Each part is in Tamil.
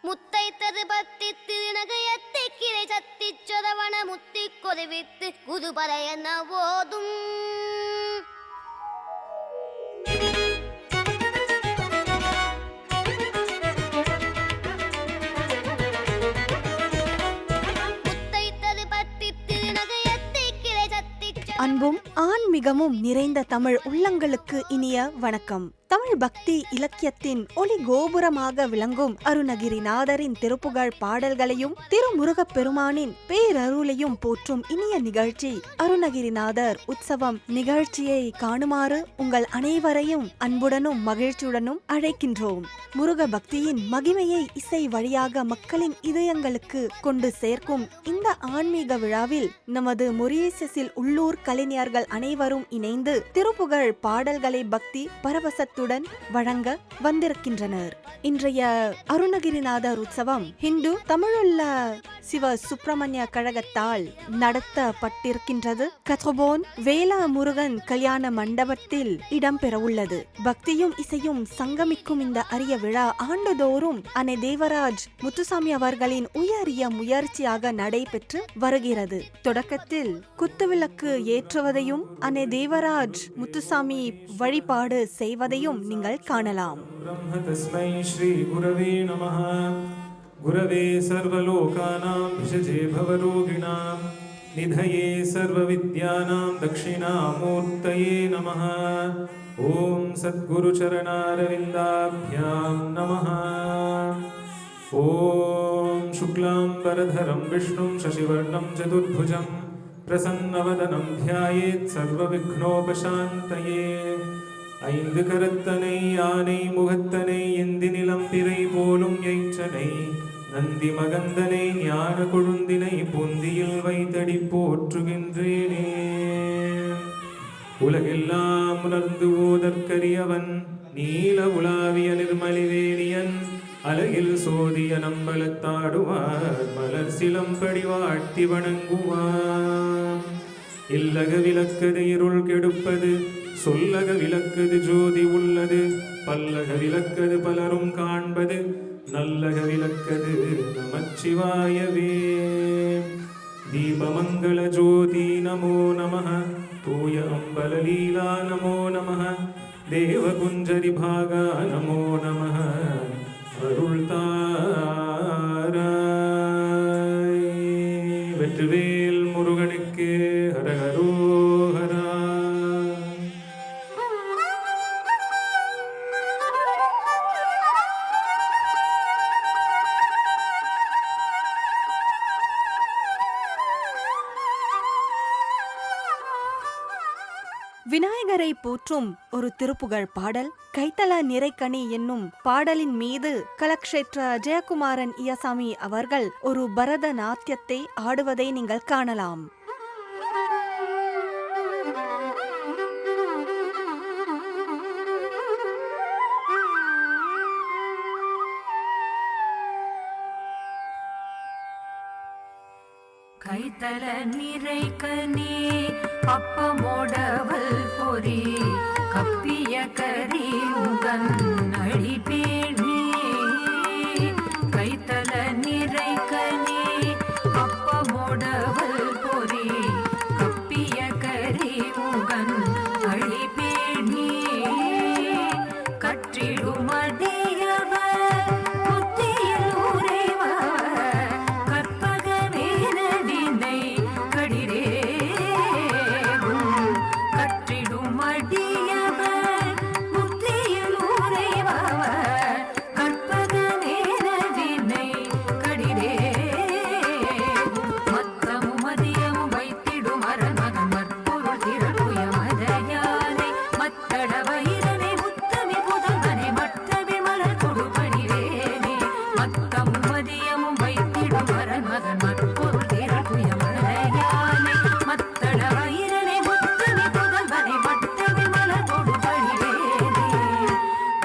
முத்தைத்தது பத்தி திருநகையத்தை கிளை சத்தி சொதவன முத்தி கொதிவித்து குதுபறையன ஓதும் அன்பும் ஆன்மீகமும் நிறைந்த தமிழ் உள்ளங்களுக்கு இனிய வணக்கம். தமிழ் பக்தி இலக்கியத்தின் ஒளி கோபுரமாக விளங்கும் அருணகிரிநாதரின் திருப்புகழ் பாடல்களையும் திருமுருகப் பெருமானின் பேரருளையும் போற்றும் இனிய நிகழ்ச்சி அருணகிரிநாதர் உற்சவம் நிகழ்ச்சியை காணுமாறு உங்கள் அனைவரையும் அன்புடனும் மகிழ்ச்சியுடனும் அழைக்கின்றோம். முருக பக்தியின் மகிமையை இசை வழியாக மக்களின் இதயங்களுக்கு கொண்டு சேர்க்கும் இந்த ஆன்மீக விழாவில் நமது மொரீசியஸில் உள்ளூர் கலைஞர்கள் அனைவரும் இணைந்து திருப்புகழ் பாடல்களை பக்தி பரவசத்துடன் வழங்க வந்திருக்கின்றனர். இன்றைய அருணகிரிநாதர் உற்சவம் ஹிந்து தமிழுள்ள சிவ சுப்பிரமணிய கழகத்தால் நடத்தப்பட்டிருக்கின்றது. கத்ரோபோன் வேலா முருகன் கல்யாண மண்டபத்தில் இடம்பெற உள்ளது. பக்தியும் இசையும் சங்கமிக்கும் இந்த அரிய விழா ஆண்டுதோறும் அன்னை தேவராஜ் முத்துசாமி அவர்களின் உயரிய முயற்சியாக நடைபெற்று வருகிறது. தொடக்கத்தில் குத்துவிளக்கு ஏற்றுவதையும் அன்னை தேவராஜ் முத்துசாமி வழிபாடு செய்வதையும் நீங்கள் காணலாம். गुरवे सर्वलोकानां विषजे भवरोगिणां निधये सर्वविद्यानां दक्षिणामूर्तये नमः. ॐ सद्गुरुचरणारविन्दाभ्यां नमः. ॐ शुक्लाम्बरधरं विष्णुं शशिवर्णं चतुर्भुजं प्रसन्नवदनं ध्यायेत् सर्वविघ्नोपशान्तये. ஐந்து கரத்தனை யானை முகத்தனை இந்தி நிலம்பிரை போலும் எய்ச்சனை நந்தி மகந்தனை ஞான கொழுந்தினை பொந்தியில் வைத்தடி போற்றுகின்றேனே. உலகெல்லாம் உணர்ந்து ஓதற்கரியவன் நீல உலாவிய நிர்மலிவேணியன் அலகில் சோதிய நம்பலத்தாடுவார் மலர் சிலம்படி வாழ்த்தி வணங்குவார். இல்லக விளக்கது இருள் கெடுப்பது சொல்லக விளக்கது ஜோதி உள்ளது பல்லக விளக்கது பலரும் காண்பது நல்லக விளக்கது நமச்சிவாயவே. தீபமங்கள ஜோதி நமோ நமः தூய அம்பல லீலா நமோ நமः தேவகுஞ்சரி பாகா நமோ நமः அருள் தாராய். வெற்றிவேல் முருகனுக்கு ஹரஹரோஹரா. விநாயகரை போற்றும் ஒரு திருப்புகழ் பாடல் கைத்தல நிறைக்கணி என்னும் பாடலின் மீது கலக்ஷேத்ர ஜெயக்குமாரன் இயசாமி அவர்கள் ஒரு பரதநாட்டியத்தை ஆடுவதை நீங்கள் காணலாம். கைத்தல நிறைக்கனி அப்பமோடவல் பொறி கப்பிய கரி உகன் அழிபேணி. கைத்தல நிறைக்கனி அப்பமோடவல் பொறி கப்பிய கரி உகன் அழிபேணி. கற்றிடுமடியவர் புத்தியில் உறைவர் கற்பகமேனவினை கடிரேகும். கற்றிடுமடியவர் புத்தியில் உறைவர் கற்பகமேனவினை கடிரேகும். மத்தமும் மதியமும் வைத்திடும் அரண்மகன் மற்பொருள் திரளுய மதையானை மத்தட வயிறனை முத்தமி புதல்வனை மற்றவி மலர் கொடுபடிவேனே. மத்தமும் மதியமும் வைத்திடும் அரண்மகன் மற்பொருள் திரளுய மதையானை மத்தட வயிறனை முத்தமி புதல்வனை மற்றவி மலர் கொடுபடிவேனே.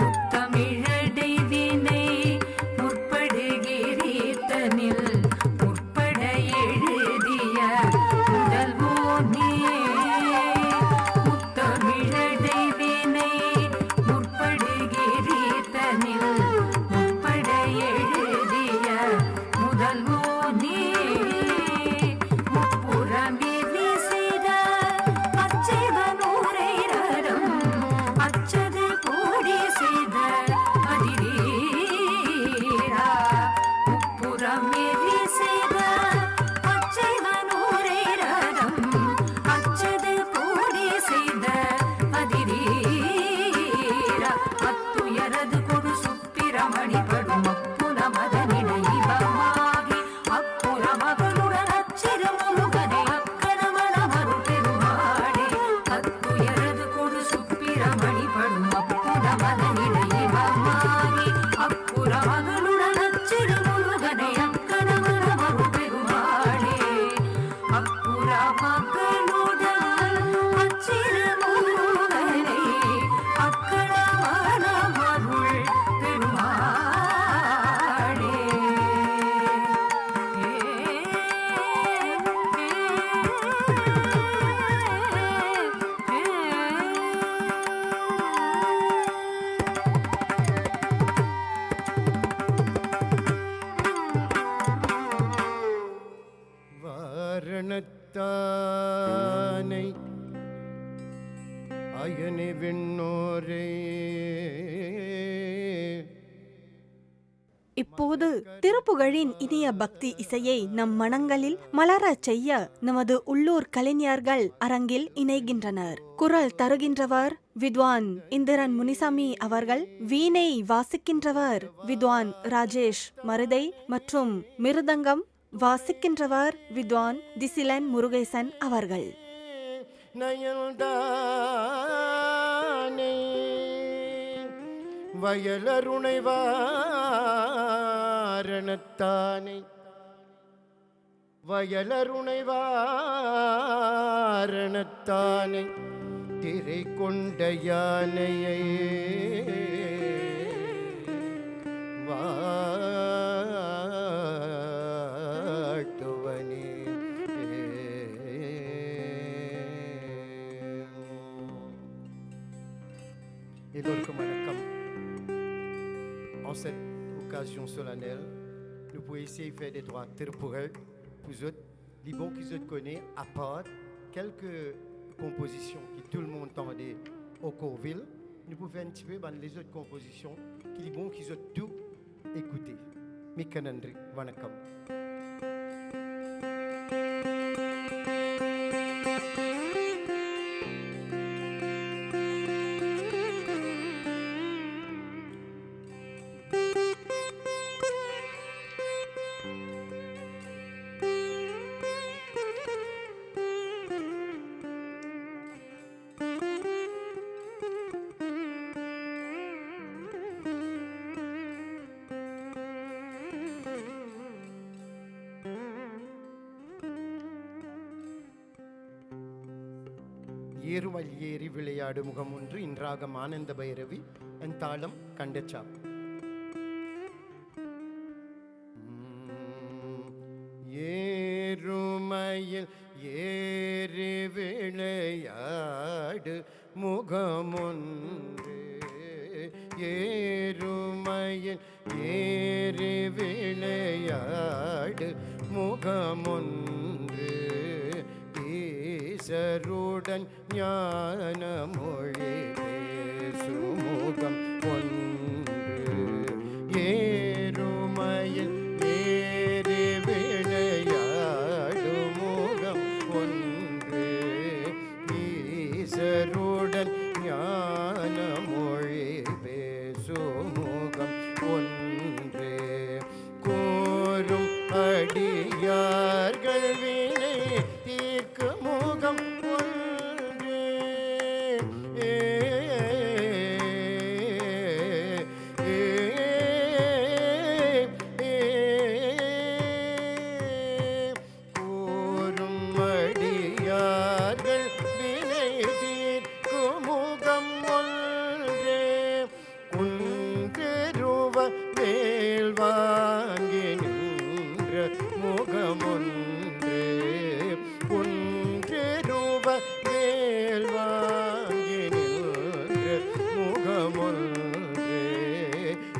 முத்தமிழடை வினை முற்படுகிறீத்தனில் முற்பட எழுதிய முதல்வோனே. முத்தமிழடை வினை முற்படுகிறீத்தனில் முற்பட எழுதிய வாரணத்தானை அயனி விண்ணோரே. இப்போது திருப்புகழின் இனிய பக்தி இசையை நம் மனங்களில் மலரச் செய்ய நமது உள்ளூர் கலைஞர்கள் அரங்கில் இணைகின்றனர். குரல் தருகின்றவர் வித்வான் இந்திரன் முனிசாமி அவர்கள், வீணை வாசிக்கின்றவர் வித்வான் ராஜேஷ் மருதை மற்றும் மிருதங்கம் வாசிக்கின்றவர் வித்வான் திசிலன் முருகேசன் அவர்கள். நயல்தானே வயலருணை வாரணத்தானை வயலருணை வாரணத்தானை திரை கொண்ட யானையை வாட்டுவனே. எல்லோருக்கும் வணக்கம். En cette occasion solennelle, nous pouvons essayer de faire des droits Tirupuzhal pour vous autres, les bons qui vous connaissent, à part quelques compositions que tout le monde entendait au Corville. Nous pouvons faire un petit peu les autres compositions qui les bons qui vous tout écouté. Mikanandri, Vanakam. ஏறுமல் ஏறி விளையாடு முகம் ஒன்று இன்றாகம் ஆனந்த பைரவி என் தாளம் கண்டச்சா. ஏறுமையில் ஏறி விளையாடு முகமொன்று ஏறுமையில் ஏறி விளையாடு முகமொன்று ஈசருடன் ஞான மொழி பேசுமுகம் ஒன்று ஏறுமையில் ஏறி விளையாடு முகம் ஒன்று ஈசருடன் ஞான மொழி பேசுமுகம் ஒன்று கோரும் அடியார்கள் வினை தீர்க்கு முகம் ஒன்று கோரும் அடியார்கள் வினை தீர்க்கு முகம் ஒன்று குன்றெருவ மேல் வாங்கி நின்ற முகமொன்று குன்றெருவ மேல் வாங்கி நின்ற முகமொன்று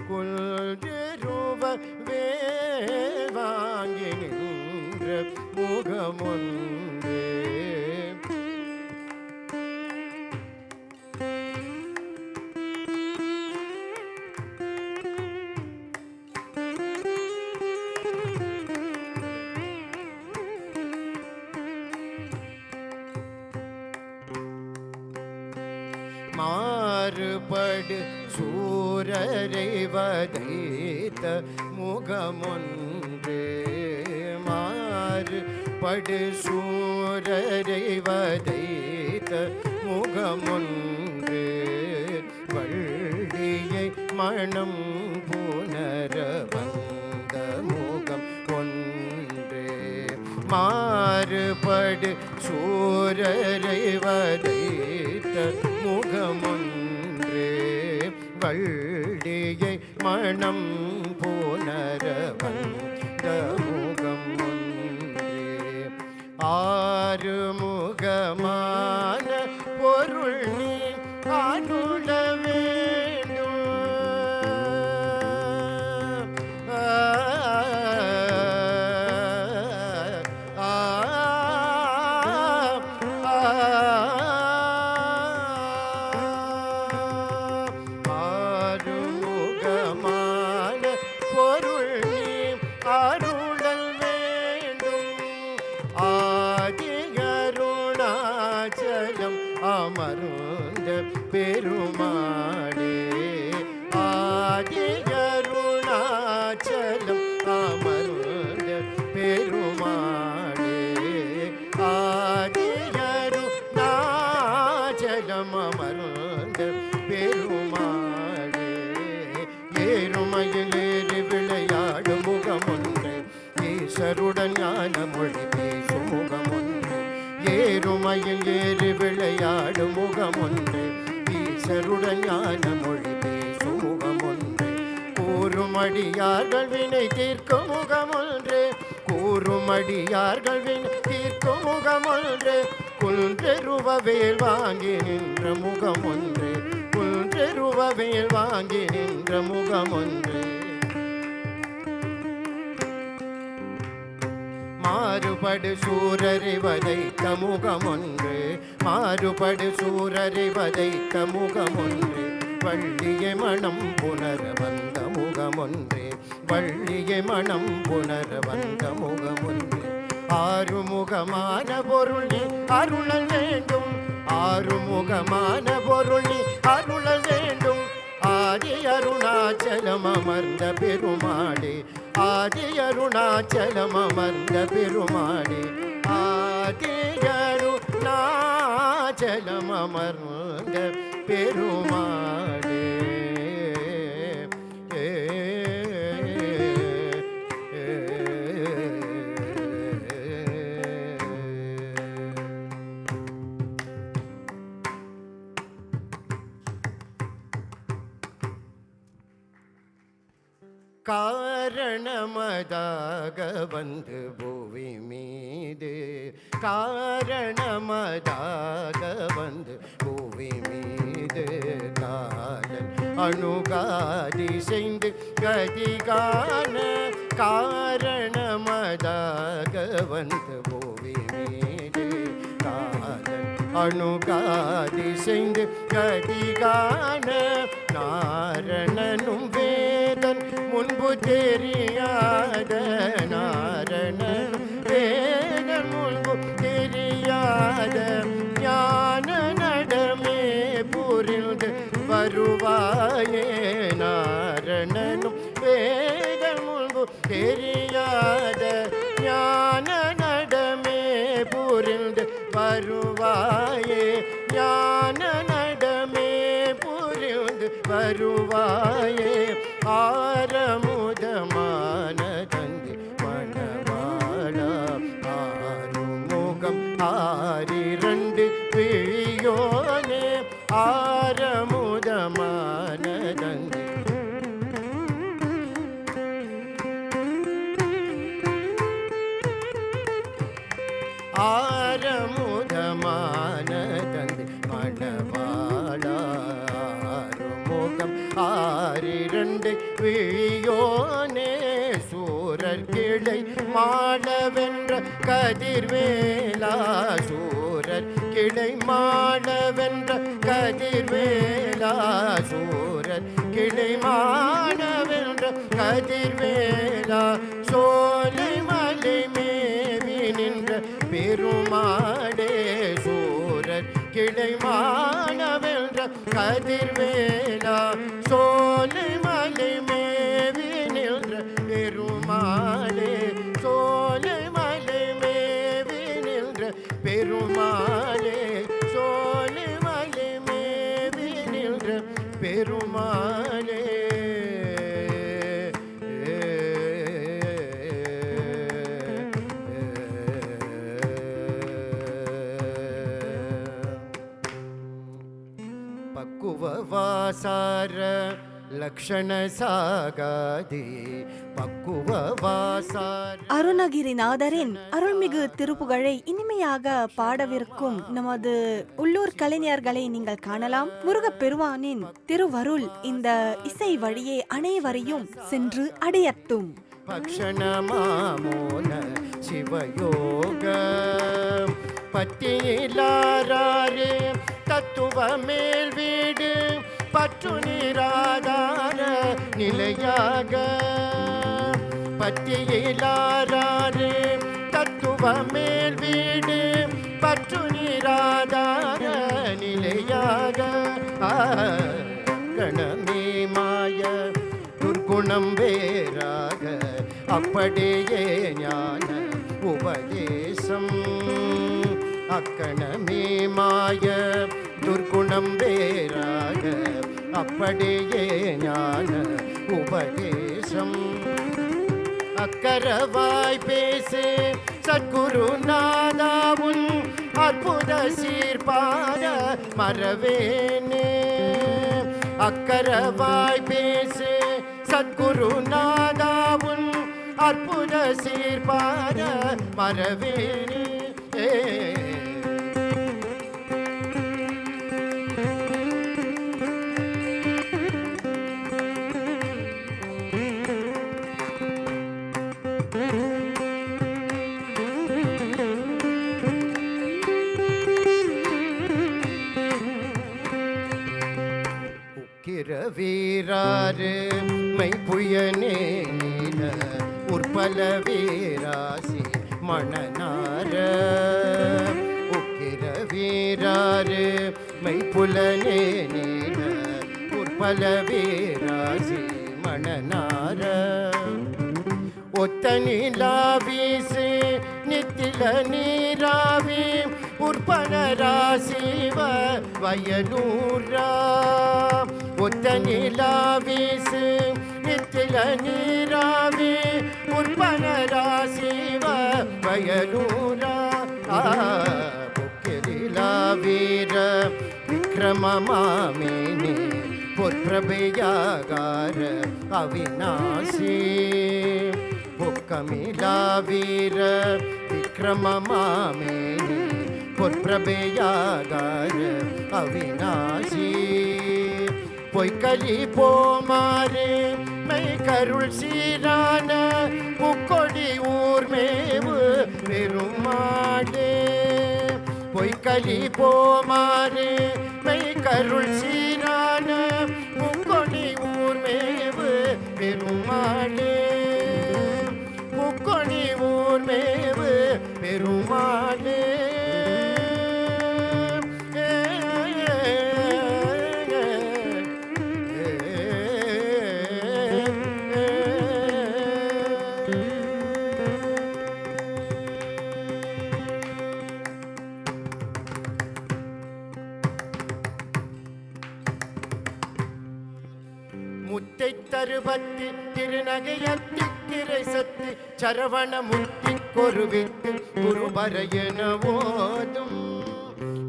குன்றெருவ மேல் வாங்கி நின்ற முகமொன்று மாறுபடு சூரரை வதைத்த முகமொன்று மாறுபடு சூரரை வதைத்த முகமொன்று வள்ளியை மணம் புனர வந்த முகம் ஒன்று மாறுபடு சூரரை வதைத்த முகமொன்று வள்ளியை மணம் புனர வந்த முகம் ஒன்று ஆறுமுகமான பொருள் நீ அருள வேண்டும் ஆ அருளல் வேண்டும். ஆதி அருணாச்சலம் அமர்ந்த பெருமாளே, ஆதி அருணாச்சலம் அமர்ந்த பெருமாளே, ஆதி அருணாச்சலம் அமர்ந்த பெருமாளே. ஏறுமையில் ஏறி விளையாடும் முகமொன்று, ஈஸ்வருடன் ஞான மொழி பேசும் முகமொன்று. ஏறுமையில் ஏறி விளையாடும் முகமொன்று, ஈஸ்வருடன் ஞான மொழி பேசும் முகமொன்று. கூறுமடியார்கள் வினை தீர்க்கும் முகமொன்று, கூறுமடியார்கள் வினை தீர்க்கும் முகமொன்று. குன்றெருவவேல் வாங்கி நின்ற முகமொன்று, குன்றெருவவேல் வாங்கி நின்ற முகமொன்று. மாறுபடு சூரரை வதைத்த முகமொன்று, மாறுபடு சூரரை வதைத்த முகமொன்று. வள்ளியை மனம் புணர வந்த முகமொன்று, வள்ளியை மனம் புணர வந்த முகமொன்று. ஆறுமுகமான பொருள் நீ அருளல் வேண்டும், ஆறுமுகமான பொருள் நீ அருளல் வேண்டும். ஆதி அருணாச்சலம் அமர்ந்த பெருமாளே, ஆதி அருணாச்சலம் அமர்ந்த பெருமாளே, ஆதி அருணாச்சலம் அமர்ந்த பெருமாளே. காரணமதாக வந்து பூவி மீது, காரணமதாக வந்து பூவி மீது. காலன் அணுகாதி செய்து கதிகான, காரணமதாக வந்து பூவி மீது. காலன் அணுகாதி செய்து கதிகான. நாரணனும் வேதன் முன்பு தெரியாத, நாரணனும் வேதன் முன்பு தெரியாத. ஞான நடமே புரிந்து வருவாயே, நாரணனும் வேதன் முன்பு தெரியாத. ஞான நடமே புரிந்து வருவாயே, ஞான நடமே புரிந்து வருவாயே. ஆரமுதமான தந்தி மணவாளா, ஆறுமுகம் ஆறிரண்டு விழியோனே. ஆரமுதமான தந்தி ஆரமுதமான தந்தி மணவாளா, ஆறுமுகம் ஆறிரண்டு விழியோனே. சூரர் கிளை மாளவென்ற கதிர்வேலா, சூரர் கிளை மாளவென்ற கதிர்வேலா, சூரர் கிளை மாளவென்ற கதிர்வேலா. சோலை மலை மேவி நின்ற பெருமாடே, சூரர் கிளை மாளவென்ற கதிர்வேலா. சோலை மலை மேவி நின்ற பெருமாளே, சோலை மலை மேவி நின்ற பெருமாளே, சோலை மலை மேவி நின்ற பெருமாளே. பக்குவவாசார லக்ஷண சாகாதி, பக்குவவாசார. அருணகிரிநாதரின் அருள்மிகு திருப்புகழை இனிமையாக பாடவிருக்கும் நமது உள்ளூர் கலைஞர்களை நீங்கள் காணலாம். முருகப்பெருமானின் திருவருள் இந்த இசை வழியே அனைவரையும் சென்று அடையட்டும். பக்ஷணமாமோன சிவயோக பத்தியிலாரே தத்துவ மேல் வீடு பற்று நீராதார நிலையாக. பற்றியிலாராறு தத்துவ மேல் வீடு பற்று நீராதார நிலையாக கணமே மாய துர்குணம் வேறாக அப்படியே ஞான உபதேசம் அக்கணமே மாய துர்குணம் வேறாக அப்படியே ஞான உபதேசம் அக்கரவாய் பேசு சத்குரு நாதாவுன் அற்புத சீர்பாத மறவேனே அக்கரவாய் பேசு சத்குரு நாதாவுன் அற்புத சீர்பாத மறவேனே வீராறு மைப்புயனே நீல உற்பல வீராசி மணனார உக்கிர வீராறு மைப்புலனே நீல உற்பல வீராசி மணனார ஒத்த நிலாவீசு நித்தில நீராவி உற்பன ராசிவ வயலூரா ஒத்த நிலாவீசு நித்தில நீராவி உற்பன ராசிவ வயலூரா பொக்கிரிலா வீர விக்ரம மாமேனி பொற்பிரபையாகார அவிநாசி பொக்கமிலா வீர விக்ரம மாமேனி பொற்பிரபையாகார அவிநாசி பொய்கலி போமாறு மை கருள் சீரான புக்கொடி ஊர்மேவு பெருமாடே பொய்கலி போமாறு மை கருள் சீரான புக்கொடி ஊர்மேவு பெருமாடே புக்கொடி ஊர்மேவு பெருமாடே முத்தை தருபத்தி திருநகையத்தி திரை சத்து சரவண முத்தி கொருவித்து குருபரையன ஓதும்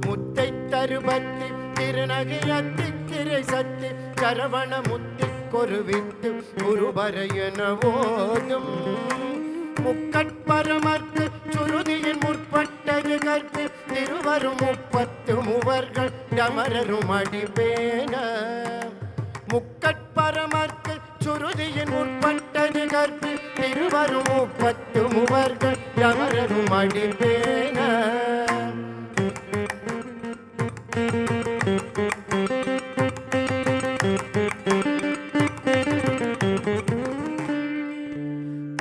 முத்தை தருபத்தி திருநகையத்தி திரை சத்து சரவண முத்தி கொருவித்து குருபரையன ஓதும் முக்கட்பரமர்க்கு சுருதியின் முற்பட்டது கற்பு திருவரும் 30 மூவர்கள் டமரரும் அடிபேன முக்கட்பரமர்க்கு சுருதியின் முற்பட்டது கற்பு திருவரும் 30 மூவர்கள் டமரரும் அடிபேன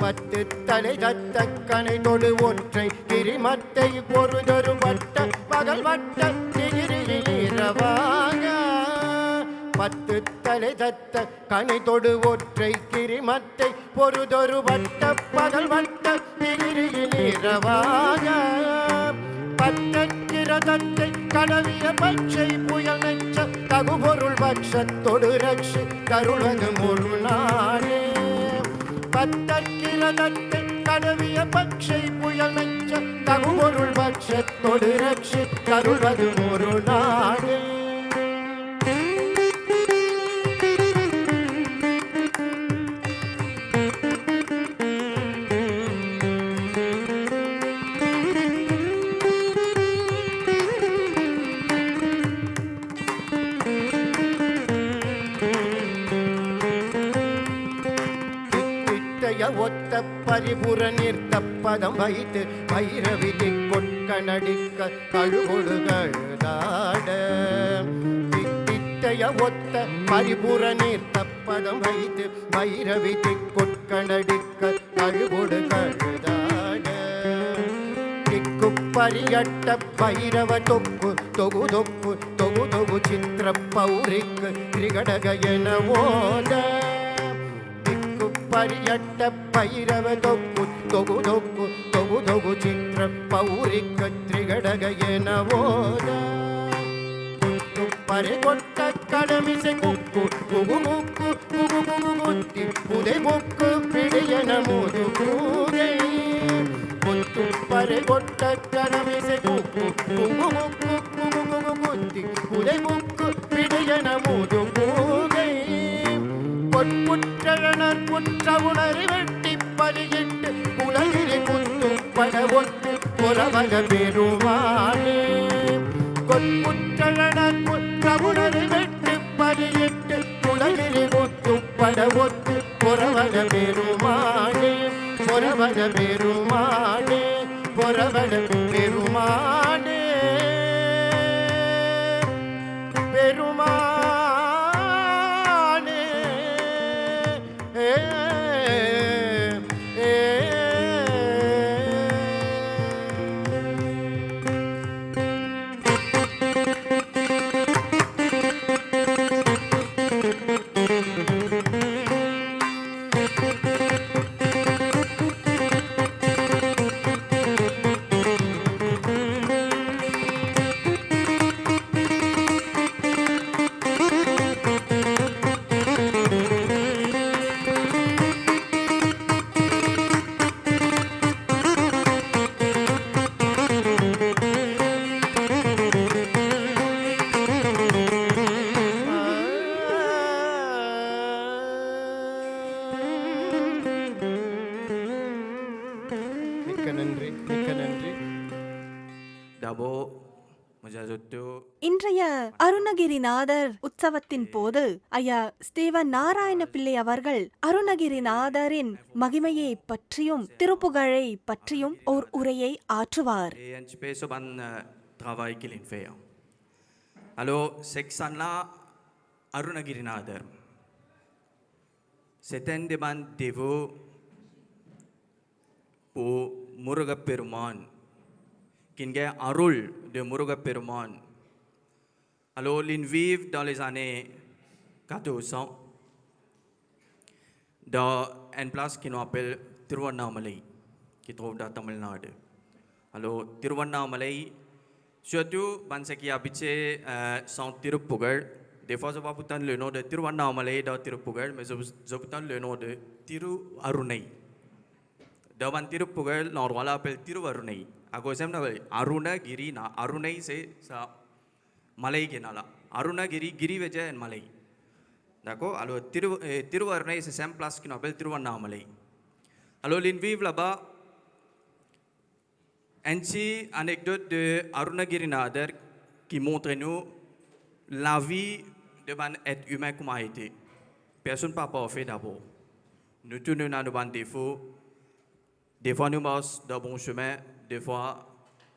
பத்து தலை தத்த கனை தொடு ஒற்றை கிரிமட்டை பொறுதொரு வட்ட பகல் வட்ட திகிரியில் இரவாக பத்து தலை தத்த கனை தொடு ஒற்றை கிரிமட்டை பொறுதொரு வட்ட பகல் வட்ட திகிரியில் இரவாக பட்டக்கிரதத்தை கடவிய பச்சை புயல் நெச்ச தகுபொருள் பட்சத்தொடு ரட்சி கருளது முருளானே பட்டக்கிரதத்தை கடவிய பச்சை புயல் நெச்ச தகுபொருள் பட்சத்தொடு ரட்சி கருளது முருளானே ஒத்த பரிபுர நிறுத்த பதம் வைத்து பைரவிதி கொட்கணடிக்க கழுகொடுகழுதாட தித்தைய ஒத்த பரிபுர நிறுத்த பதம் வைத்து பைரவிதி கொட்கணடிக்க தழுபொடு கழுதாட திக்கு பரியட்ட பைரவ தொக்கு தொகு தொக்கு தொகு தொகு சித்திர பௌரிக்கு திரிகடக என ஓத திக்கு பரியட்ட பைரவ தொக்கு தொகு தொக்கு தொகு தொகு சித்திர பௌரிக்கு திரிகடக என ஓத பரி கொட்ட கடமிசை குக்கு குகு முக்கு குகு குகு குத்தி புதை முக்கு பிடியன முது கூதை முத்து பரி கொட்ட கடமிசை குக்கு குகு முக்கு குகு குகு குத்தி புதை முக்கு பிடியன முது கூதை பொற்புற்றனர் புற்ற உணரி வெட்டி பலியிட்டு குலகிரி குத்து பட ஒட்டு புறவக பெருமானே கொற்புற்றனர் புற்றவுணரி வெட்டு பலியிட்டு குலகிரி குத்து பட ஒட்டு புறவக பெருமானே புறவக பெருமானே புறவக பெருமானே பெருமானே மிக்க நன்றி மிக்க நன்றி Dabo, Mujazuttu, இன்றைய அருணகிரிநாதர் உற்சவத்தின் போது ஐயா ஸ்டீவன் நாராயண பிள்ளை அவர்கள் அருணகிரிநாதரின் மகிமையை பற்றியும் திருப்புகழை பற்றியும் ஓர் உரையை ஆற்றுவார். et un petit peu sur le travail qu'il fait. Alors, c'est que ça là, Arunagirinadar. C'est un demande dévot pour Muruga Peruman, qui est un rôle de Muruga Peruman. Alors, ils vivent dans les années 1400 dans une place qui nous appelle Tiruvannamalai, qui trouve dans Tamil Nadu. Alors, Tiruvannamalai, surtout, ceux qui habitent sont Tirupugal. Des fois, je ne vais pas le nom de Tiruvannamalai dans Tirupugal, mais je vais le nom de Tiru Arunai. Dans Tirupugal, l'endroit là appelle Tiruvarunai. À cause de Arunagiri, Arunai c'est ça. Malay ke nala. Arunagiri, Giri veja en Malay. D'accord? Alors, Tiruvarunai, c'est une place qui s'appelle Tiruvannamalai. Alors, ils vivent là-bas. Une petite anecdote de Arunagirinadar qui montre nous la vie devant être humain comme a été. Personne n'a pas parfait d'abord. Nous tous nous avons des défauts. Des fois, nous marchons dans le bon chemin. Des fois,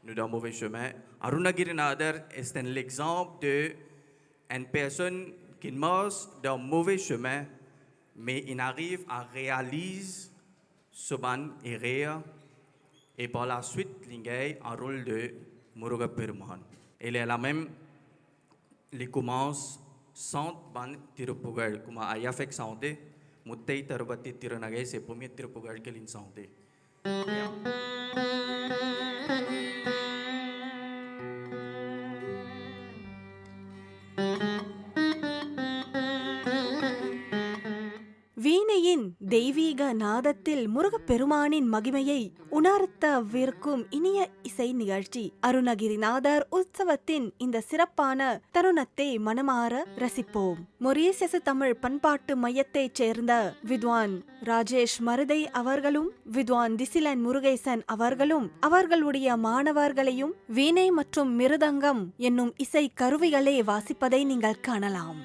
nous dans le mauvais chemin. Arunagirinadar est un exemple d'une personne qui marche dans le mauvais chemin, mais il arrive à réaliser ce ban erreur et par la suite, il a un rôle de Muruga Peruman. Il est là même, il commence sans ban tirupugal, comme Aya fait santé, Muttei Tarabati Tiranagai, c'est le premier tirupugal qu'il a santé. வீணையின் தெய்வீக நாதத்தில் முருகப்பெருமானின் மகிமையை உணர்த்தவிருக்கும் இனிய இசை நிகழ்ச்சி அருணகிரிநாதர் உற்சவத்தின் இந்த சிறப்பான தருணத்தை மனமாற ரசிப்போம். மொரீசியசு தமிழ் பண்பாட்டு மையத்தைச் சேர்ந்த வித்வான் ராஜேஷ் மருதை அவர்களும் வித்வான் திசிலன் முருகேசன் அவர்களும் அவர்களுடைய மாணவர்களையும் வீணை மற்றும் மிருதங்கம் என்னும் இசை கருவிகளை வாசிப்பதை நீங்கள் காணலாம்.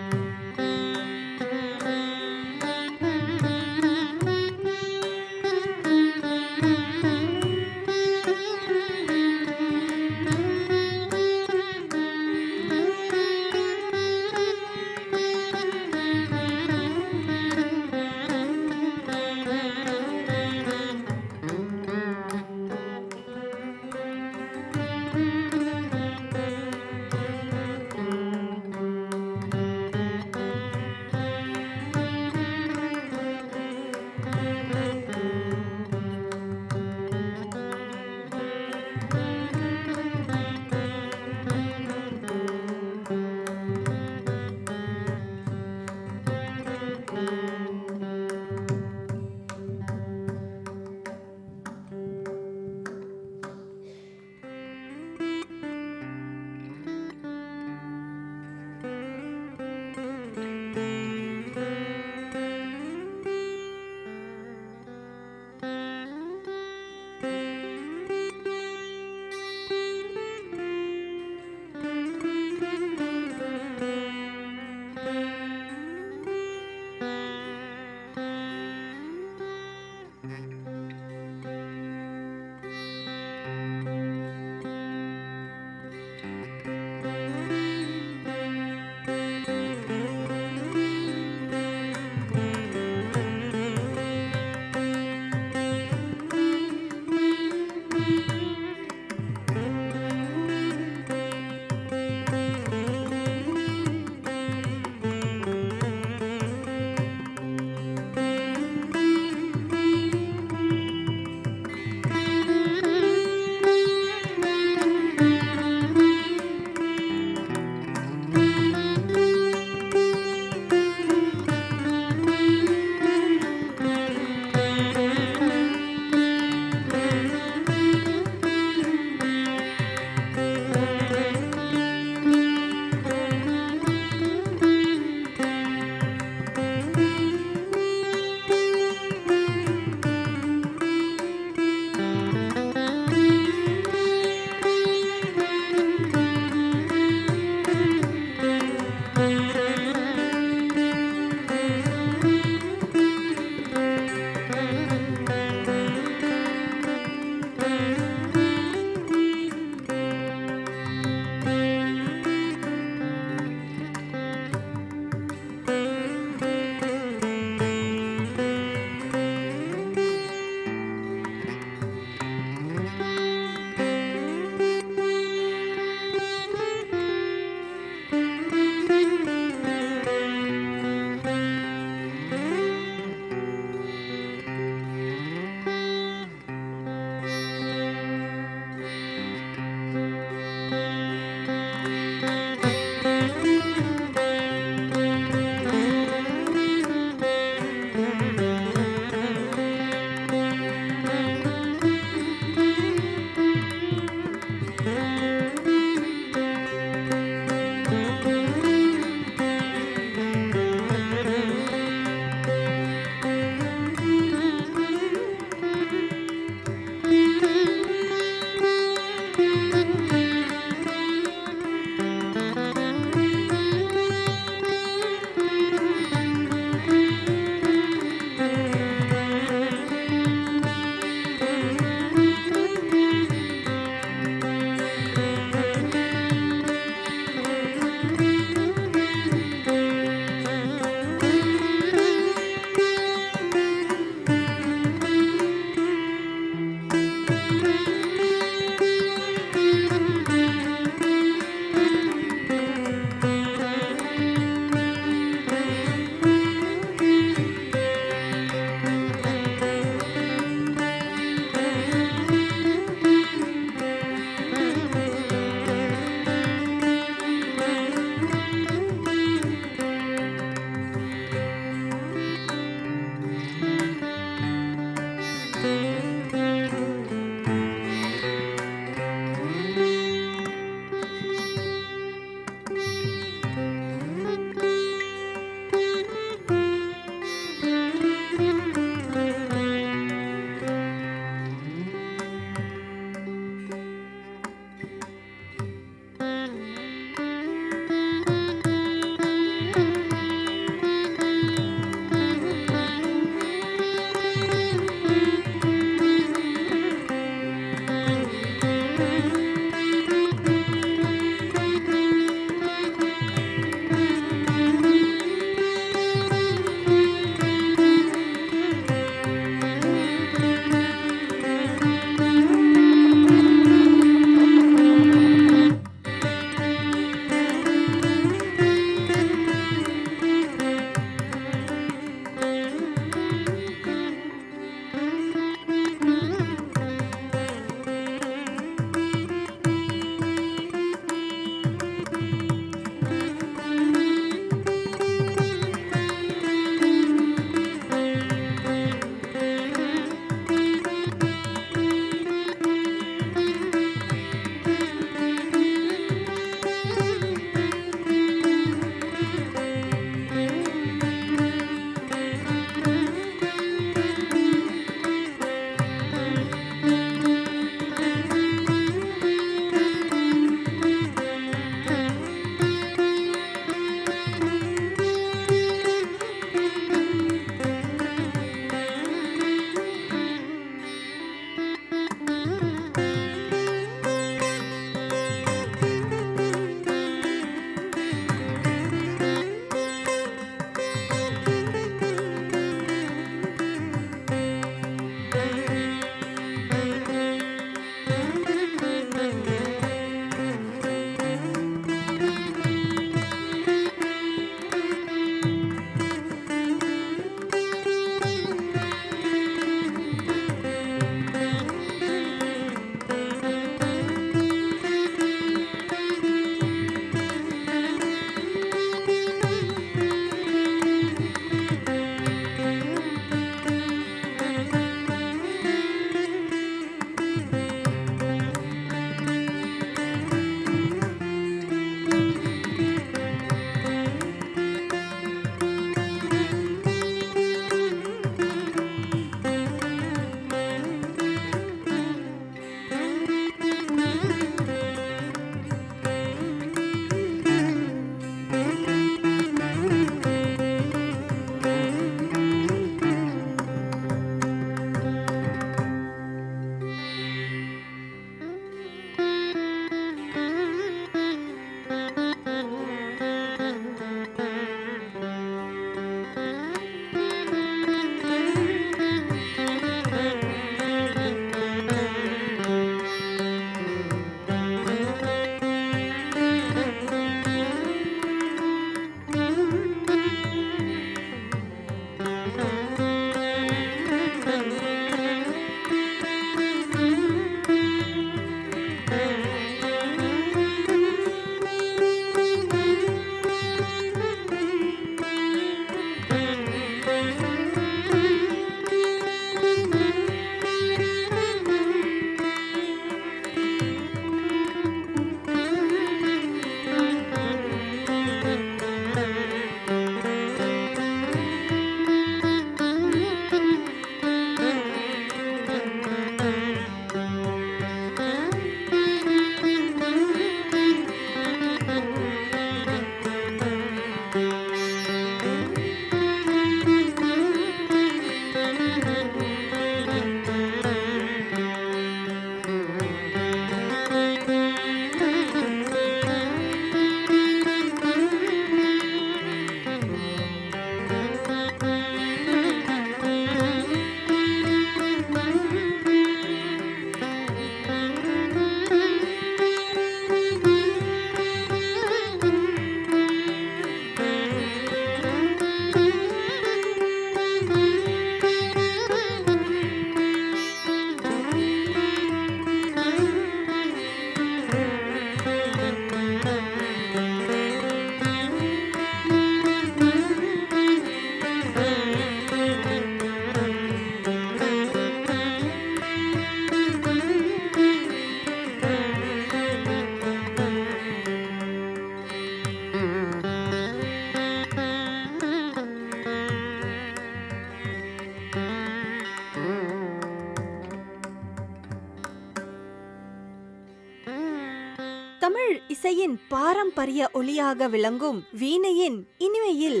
தமிழ் இசையின் பாரம்பரிய ஒலியாக விளங்கும் வீணையின் இனிமையில்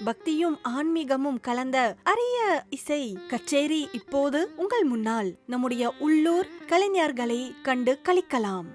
பக்தியும் ஆன்மீகமும் கலந்த அரிய இசை கச்சேரி இப்போது உங்கள் முன்னால். நம்முடைய உள்ளூர் கலைஞர்களை கண்டு களிக்கலாம்.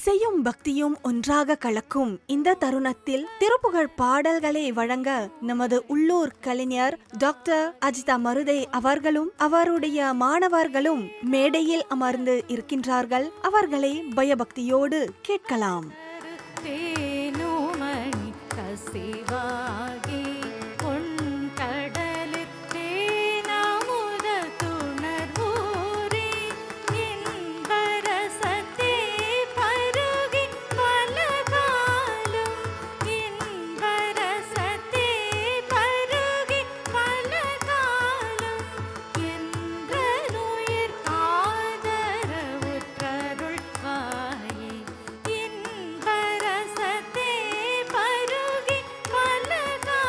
இசையும் பக்தியும் ஒன்றாக கலக்கும் இந்த தருணத்தில் திருப்புகழ் பாடல்களை வழங்க நமது உள்ளூர் கலைஞர் டாக்டர் அஜிதா மருதே அவர்களும் அவருடைய மாணவர்களும் மேடையில் அமர்ந்து இருக்கின்றார்கள். அவர்களை பயபக்தியோடு கேட்கலாம். தேனுமணி கசிவாகி பொன் கடலில் தேனாமுத துணர்வூரி இன்பரசத்தே பருகி பலகாலம் இன்பரசத்தே பருகி பலகாலம் என்றனுயிர் ஆதரவுற்றருள் வாயே இன்பரசத்தே பருகி பலகாலம்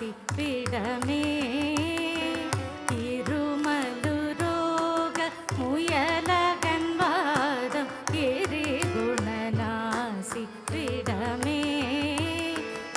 வாசி விடமே இருமலுரோக முயலகன்வாதம் எரிகுணநாசி விடமே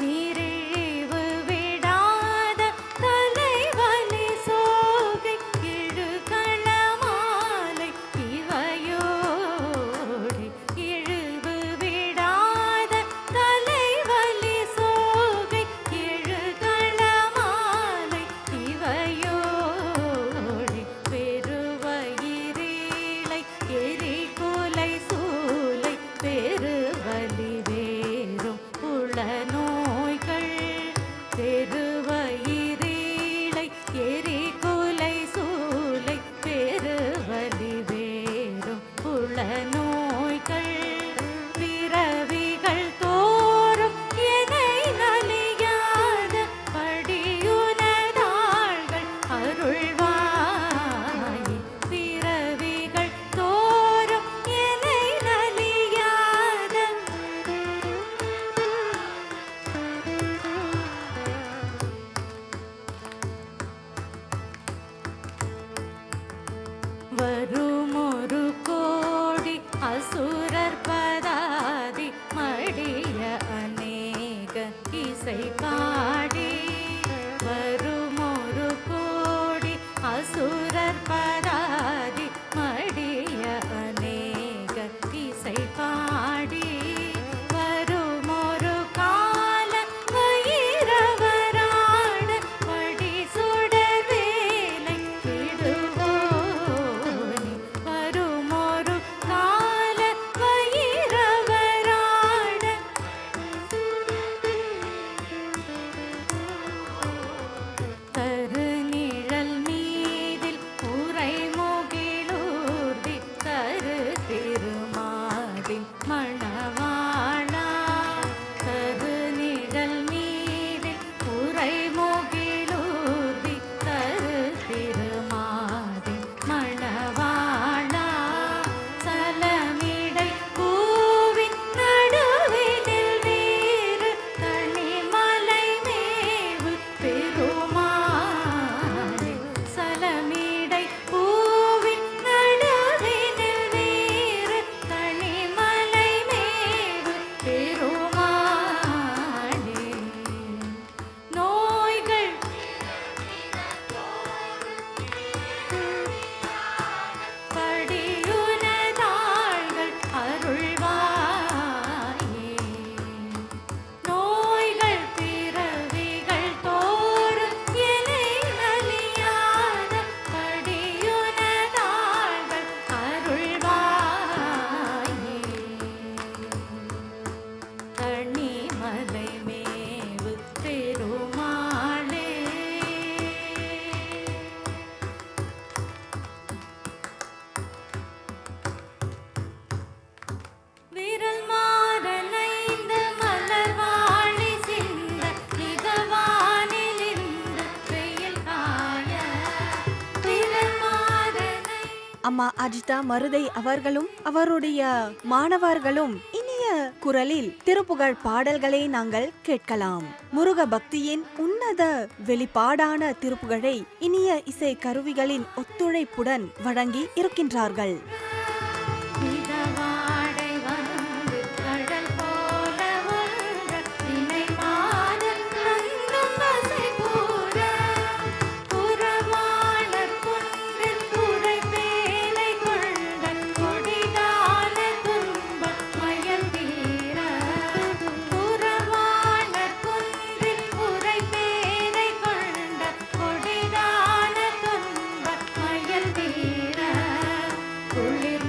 நீரிழிவு விடாத தலைவலி சோகை இழுகளமாலை இவையோடு இழிவு விடாத தலைவலி சோகை இழுகளமாலை இவையோடு பெருவயிரீளை எரிகுலை சூலை பெருவலி வேறும் உளநோய்கள் பெருவயிரீளை எரிகுலை சூலை பெருவலி வேறும் உளநோய்கள் பிறவிகள் தோறும் எனை நலியாத படியுனதாள்கள் அருள்வாய் பிறவிகள் தோறும் எனை நலியாத வருமொரு கோடி அசுரர் பதாதி மடிய அநேக இசை பாடி வருமொரு கோடி அசுரர் பதாதி மடிய அநேக இசை பாடி வருமொரு கால வயிரவராட படி சுடர் வேலை விடுவோனி வருமொரு கால வயிரவராட கருநிழல் மீதில் உரை முகிலூர்தி கரு திருமாதின் மணவாளா கருநிழல் மீதில் உரை முகிலூர்தி கரு திருமாதின் மணவாளா சலமிடை பூவின் நடுவினில் வீறு தனிமலை மேவு பெருமாளே சலமிடை பூவின் நடுவினில் வீறு தனிமலை மேவு பெருமாளே நோய்கள் படியுனதாள்கள் அருள்வாயே நோய்கள் பிறவிகள் தோறும் எனை நலியாத படியுனதாள்கள் அருள்வாயே கனிமலை மேவு பெருமாளே விரல் மாறனைந்து மலர் வாழி சிந்த நிகவானிலிருந்து வெயில் காய விரல் மாறனை அம்மா அஜிதா மருதை அவர்களும் அவருடைய மாணவர்களும் இனிய குரலில் திருப்புகழ் பாடல்களை நாங்கள் கேட்கலாம். முருக பக்தியின் உன்னத வெளிப்பாடான திருப்புகழை இனிய இசை கருவிகளின் ஒத்துழைப்புடன் வழங்கி இருக்கின்றார்கள். மிதவாடை வந்து கடல் போல ஒன்ற நினை மாதர் நந்தும் பசை கூற புறவாளர் குன்றில் உரை பேலை கொண்ட கொடிதான துன்பம் மயல் தீர புறவாளர் குன்றில் உரை பேலை கொண்ட கொடிதான துன்பம் மயல் தீர குளிர்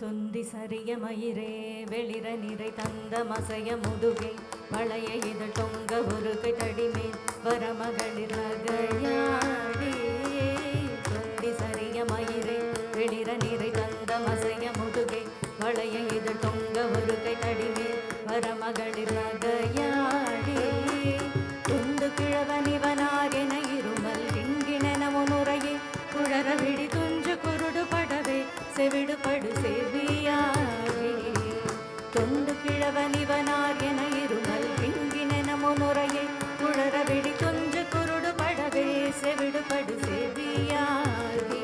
தொந்தி சரிய மயிரே வெளிர நிறை தந்த மசைய முதுகை வளைய இதழ் தொங்க ஒரு கை தடிமேல் வரமகளிர் நகையாடி. தொந்தி சரிய மயிரே வெளிர நிறை தந்த மசைய முதுகை வளைய இதழ் தொங்க ஒரு கை தடிமேல் வரமகளிர் நகையாடி. துண்டு கிழவனிவனார் என இருமல் கிண்கிணென முன்னுரையே குழற விழி துஞ்சு குருடு படவே செவிடுபடு செவியாகி. தொண்டு கிழவனிவனார் என இருமல் கிண்கிணென முன்னுரையே குழற விழி துஞ்சு குருடு படவே செவிடுபடு செவியாகி.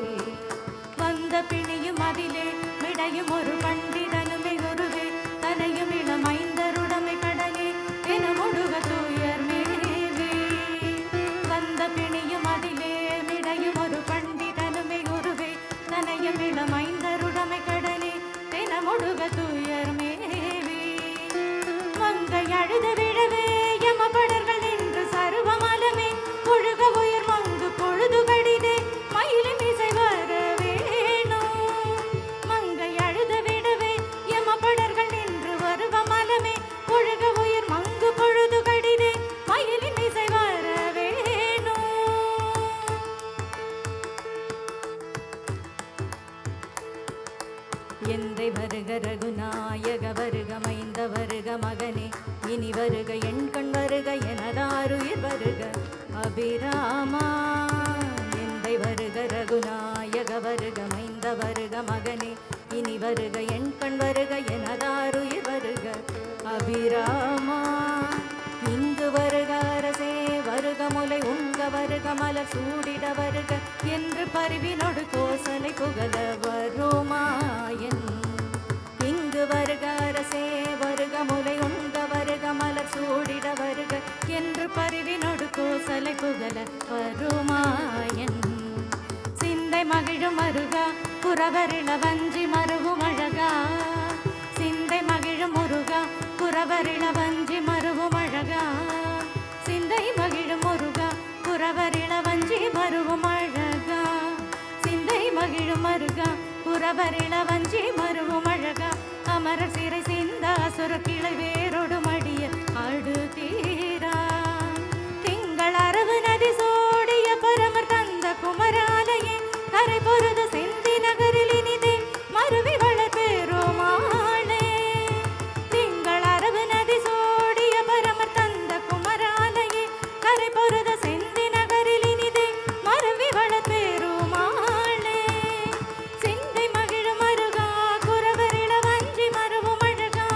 வந்த பிணியும் அதிலே மிடையும் ஒரு பண்டிதனுமே குருவே தனையும் இளமைந்தருடமை கடலே என முழுக தூயர் மேவே. வந்த பிணியும் அதிலே மிடையும் ஒரு பண்டிதனுமே குருவே தனையும் இளமைந்தருடமை கடலே என முழுக தூயர் மேவே. மங்கை அழுத விழவே யமபடர்கள் நின்று சர்வமலமே ஒழுக உயர் மங்கு பொழுது கடிதே மயிலின் இசை வர வேணும். மங்கை அழுத விடவே யமபடர்கள் நின்று வருவமலமே ஒழுக உயர் மங்கு பொழுது கடிதே மயிலின் இசை வர வேணும். எந்தை வருக ரகுநாயக வருக மைந்த வருக மகனே இனி வருக என் கண் வருக எனதாருயிர் வருக அபிராமா. எந்தை வருக ரகுநாயக வருக மைந்த வருக மகனே இனி வருக என் கண் வருக எனதாருயிர் வருக அபிராமா. இங்கு வருக அரசே வருக முலை உங்க வருக மலர் சூடிட வருக என்று பரிவினோடு கோசலை புகழ வருமாயன். இங்கு வருக அரசே வருக முலை உங்க வருக மலர் சூடிட வருக என்று பரிவினோடு கோசலை புகழ வருமாயன். சிந்தை மகிழும் மருகா புறவரிள வஞ்சி மருவும் அழகா. சிந்தை மகிழும் முருகா புறவரிள வஞ்சி மருவும் அழகா. சிந்தை மகிழும் முருகா புறவரிள வஞ்சி மருவும் அழகா. சிந்தை மகிழும் மருகா புறவரிள வஞ்சி மருவும் அழகா. அமரர் சிறை சிந்த அசுர கிளை வேரோடு மடிய அடுதீரா. திங்கள் அரவு நதி சோடிய பரமர் தந்த குமராலயே கரை பொருது செந்தி நகரில் இனிதே மருவி வளர்பெருமாளே. திங்கள் அரவு நதி சோடிய பரமர் தந்த குமராலயே கரை பொருது செந்தி நகரில் இனிதே மருவி வளர்பெருமாளே. சிந்தை மகிழும் மருகா குறவரிள வஞ்சி மருவும் அழகா.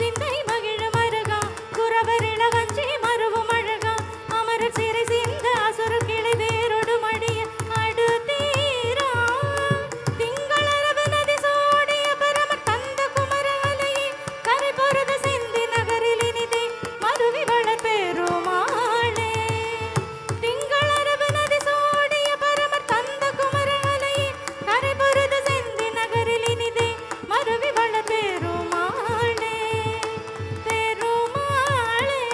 சிந்தை மகிழும் மருகா குறவரிள வஞ்சி மருவும் அழகா. அமரர் சிறை சிந்த அசுர கிளை வேரோடு மடிய அடுதீரா. திங்கள் அரவு நதி சோடிய பரமர் தந்த குமராலயே கரை பொருது செந்தி நகரில் இனிதே மருவி வளர்பெருமாளே. திங்கள் அரவு நதி சோடிய பரமர் தந்த குமராலயே கரை பொருது செந்தி நகரில் இனிதே மருவி வளர்பெருமாளே. பெருமாளே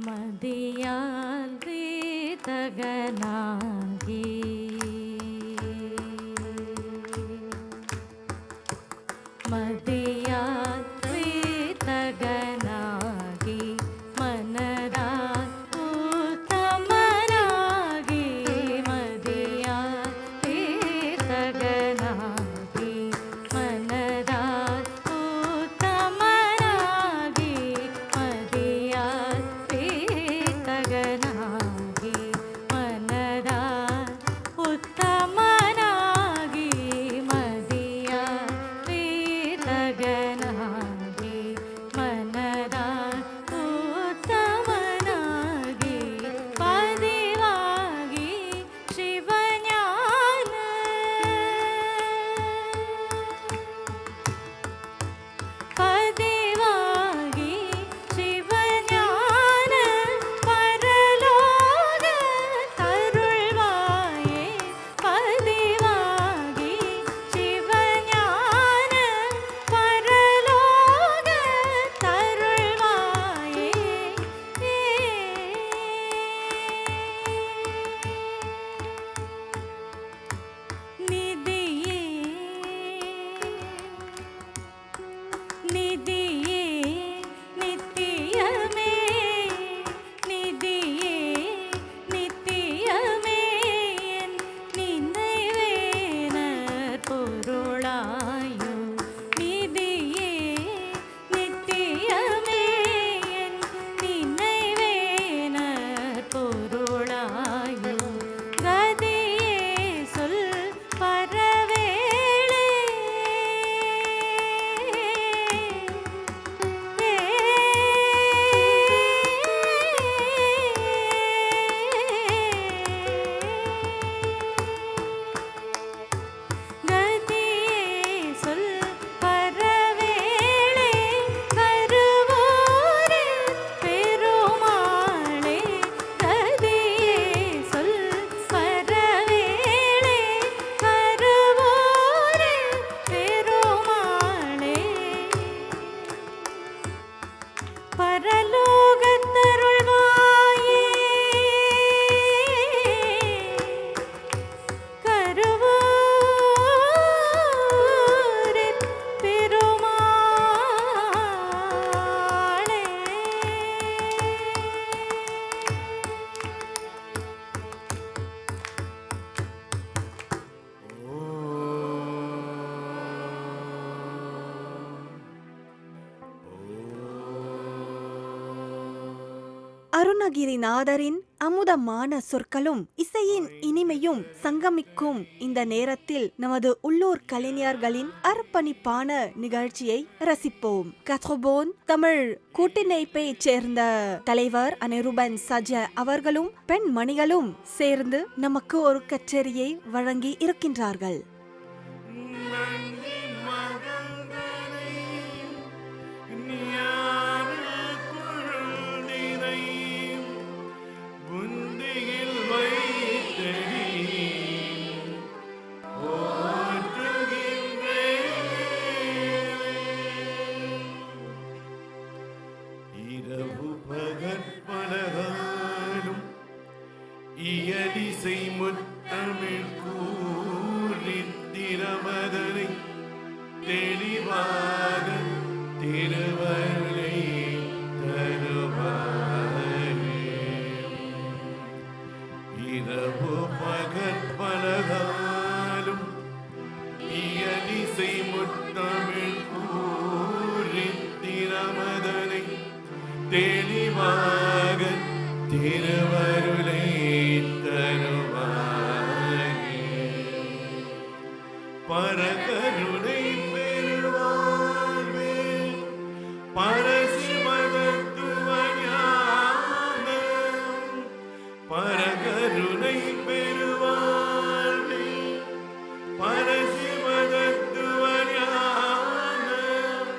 மதியால் வீதகனாகி மதியால் வீதகனாகி மனதால் உத்தமனாகி. மதியால் வீதகனாகி மனதால் உத்தமனாகி. மதியால் வீதகனாகி மனதால் அருணகிரிநாதரின் அமுதமான சொற்களும் இசையின் இனிமையும் சங்கமிக்கும் இந்த நேரத்தில் நமது உள்ளூர் கலைஞர்களின் அர்ப்பணிப்பான நிகழ்ச்சியை ரசிப்போம். கத்ரோபோன் தமிழ் கூட்டிணைப்பைச் சேர்ந்த தலைவர் அனிருபன் சஜ அவர்களும் பெண்மணிகளும் சேர்ந்து நமக்கு ஒரு கச்சேரியை வழங்கி இருக்கின்றார்கள். இயலிசை முத்தமிழ் கூறித்திரமதனை தெளிவாக திருவருளை தருவாரே. இரவு பகற்பலகாலும் இயலிசை முத்தமிழ் கூறித்திரமதனை தெளிவாக திருவருளை பரகருணை பெருவாழ்வே பரசிவதத்துவஞானம் பரகருணை பெருவாழ்வே பரசிவதத்துவஞானம்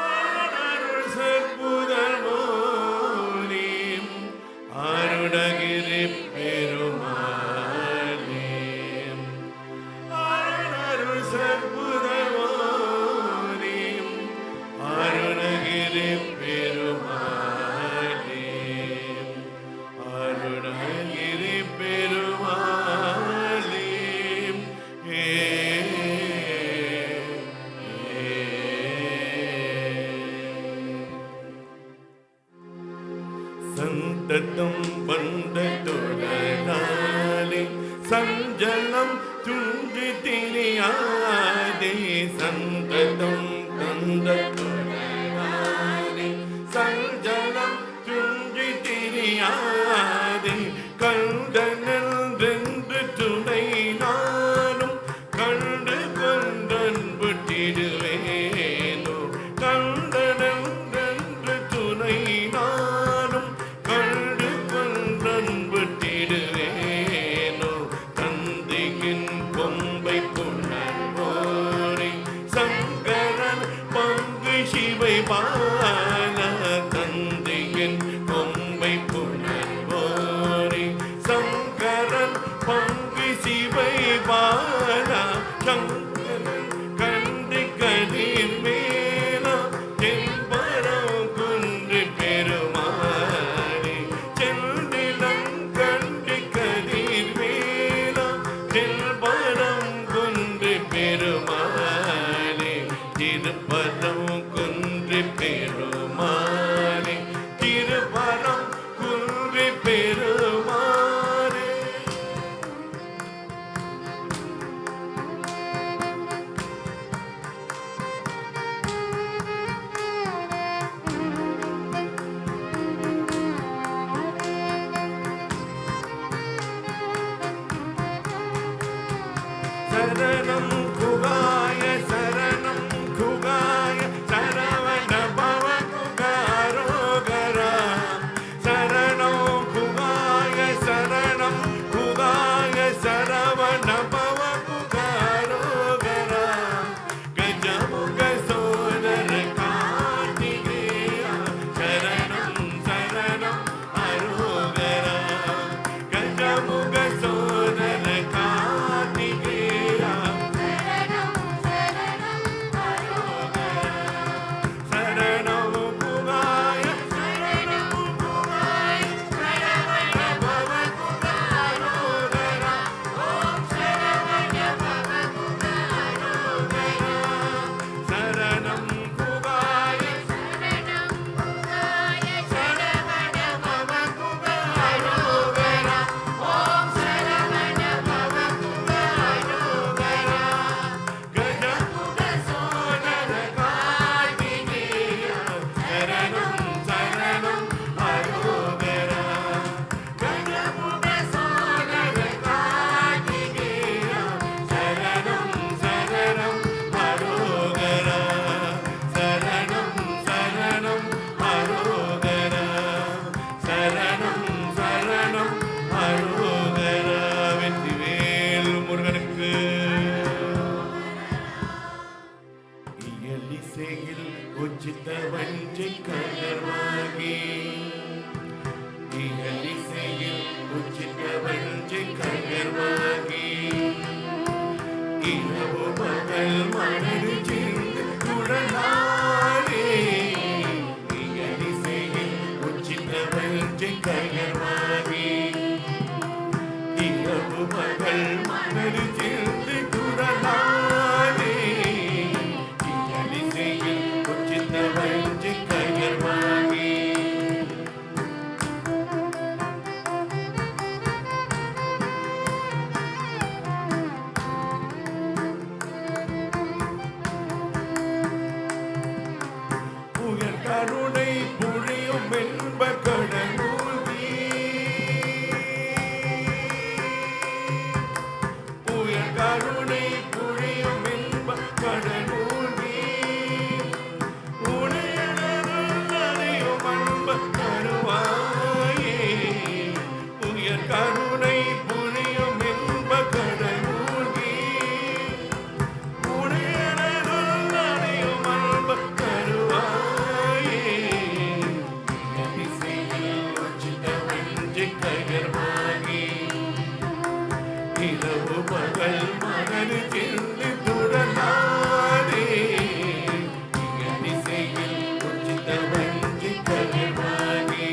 அருள் சற்புதல் மோனி அருணகிரி பெருமாள் அருணகிரி பெருமாளே அருணகிரி பெருமாளே சந்ததம் வந்த தொடராலே சஞ்சலம் துண்டு தெரியாதே சந்ததம் தந்த தொடராலே சஞ்சலம் துண்டு தெரியாதே கண்டனென்று துணை நானும் கண்டு கொண்டன்பு திடுவேனோ கண்டனென்று துணை நானும் கண்டு கொண்டன்பு திடுவேனோ தந்தையின் கொம்பை புணர்வோரை சங்கரன் பங்கு சிவை பால தந்தையின் கொம்பை புணர்வோரை சங்கரன் பங்கு சிவை பால சங்கரன் கண்டு கதிர் மேலா தென்பரம் குன்று பெருமாறே செந்திலம் கண்டு கதிர் மேலா தென்பரம் குன்று பெருமாறே திருப்பரம் குன்று பெருமாறே திருப்பரம் குன்று பெருமாறே சரணம் குகாய சரணம் குகாய சரவண பவ குகாரோகரா சரணம் குகாய சரணம் குகாய சரவண பவ குகாரோகரா கஜமுக சோதர கார்த்திகேயா சரணம் சரணம் அரோகரா கஜமுக சோதர கார்த்திகேயா வஞ்சி கயர்வாகி இரவு மகள் மனது சேர்ந்து குரலானே இசையில் கொச்சித்த வஞ்சி கயர்வாகி புயல் கருணை புழியும் என்ப கடலூர்தி புயல் கருணை புழியும் என்ப கடலூர்தி உடையனையும் அன்ப கருவாயே புயல் கருணை புழியும் என்ப கடலூர்தி உடையனையும் அன்ப கருவாயே இசையில் உச்சித வஞ்சி கயர்வாகி இரவு பகல் மனது சேர்ந்து துடனாதே இசையில் உச்சித வஞ்சி கயர்வாகி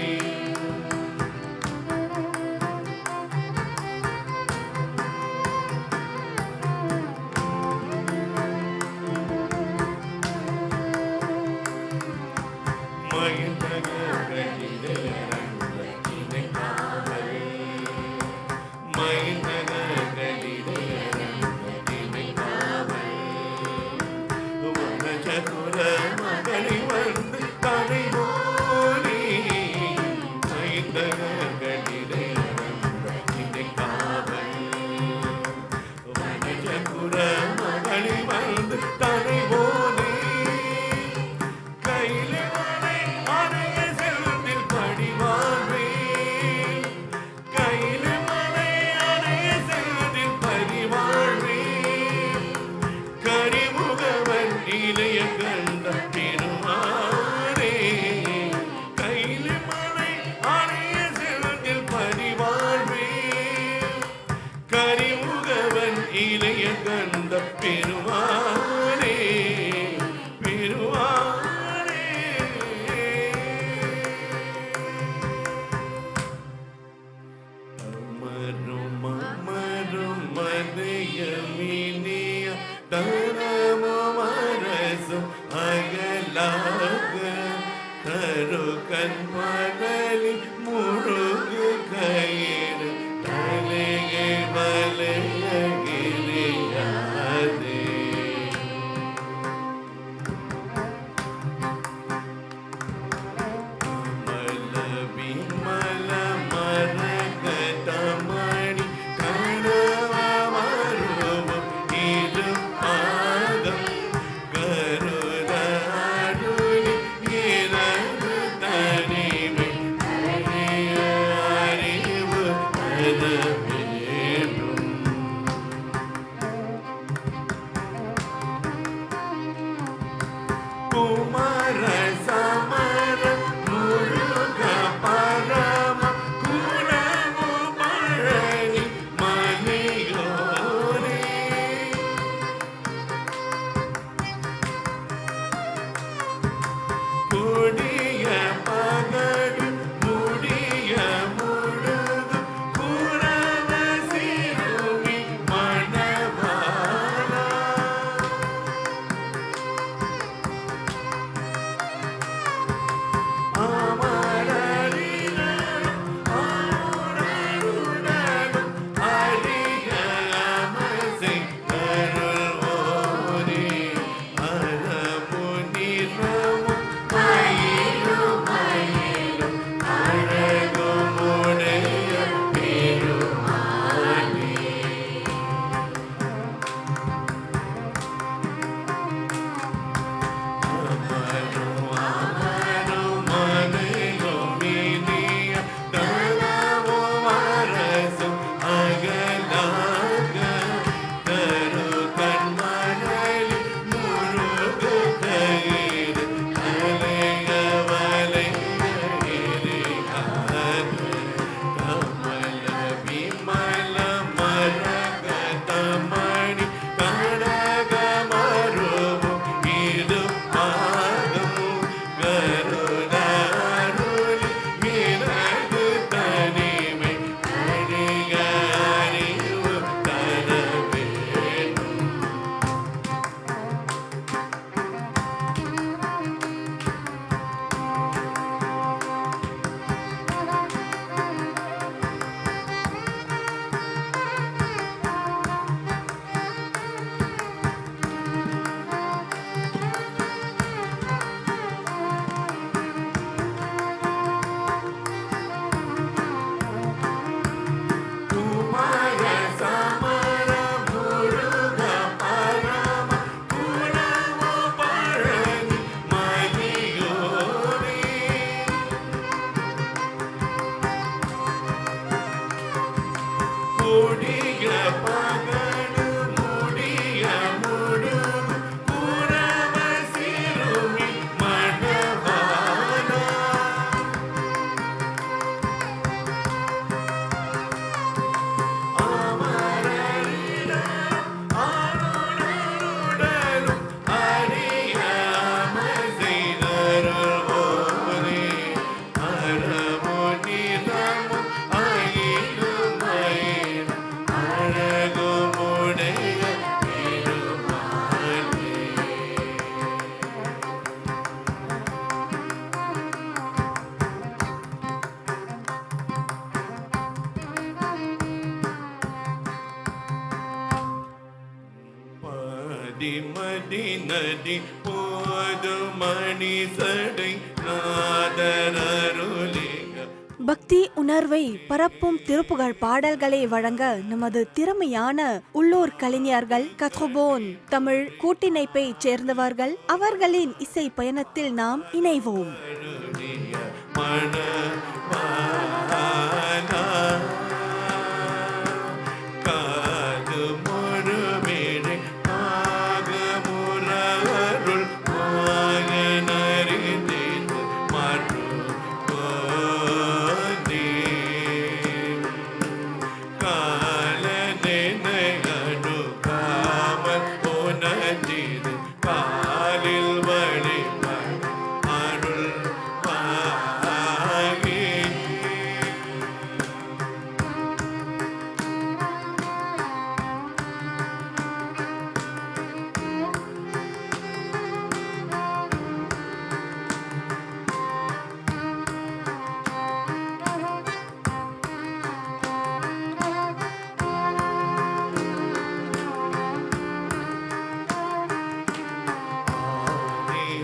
மகளை வந்து தடை போலி மைந்தகளிலே இதை காவல் வனஜகுர மகளை வந்து தடை போலி கையிலே மலை அணைய செல்வத்தில் படிவாழ்வே கையிலே மலை அணைய செல்வத்தில் பரிவாழ்வே கரிமுகவன் இளைய கண்ட திருமாரே கையிலே மலை அணைய செல்வத்தில் பரிவாழ்வே கரிமுகவன் இளைய கண்ட பெருமானே பெருமானே அமரும் அமரும் மதயமினிய தரமும் அரசும் அகலாக தரு கண்மணலி முழுகு கயிறு தலையை வலையகிரியாதே மலவி மல மரகதமணி கணவருவும் இரு பாதம் கருதாருளி இறகு தனிமை கொடிய பகடு முடிய முழுதும் புறவ சிறுமி மணவாளா அமரரிடம் அருளுடலும் அறியாமல் செய்தருள்வோரே அறமுனிதமும் அயிலுமயிலும் அழகுமுடைய பெருமாளே. மதி நதி போது மணி சடை நாதரருளிக பக்தி உணர்வை பரப்பும் திருப்புகழ் பாடல்களை வழங்க நமது திறமையான உள்ளூர் கலைஞர்கள் கத்ரோபோன் தமிழ் கூட்டிணைப்பைச் சேர்ந்தவர்கள். அவர்களின் இசை பயணத்தில் நாம் இணைவோம். அருளிய மணவாளா காது முழுமேடை ஆகமுறருள் மாயனறிந்தேன் மறுகோனே காலனெனு காமல் உனதிரு காலில் வழிபட அருள் பாகே.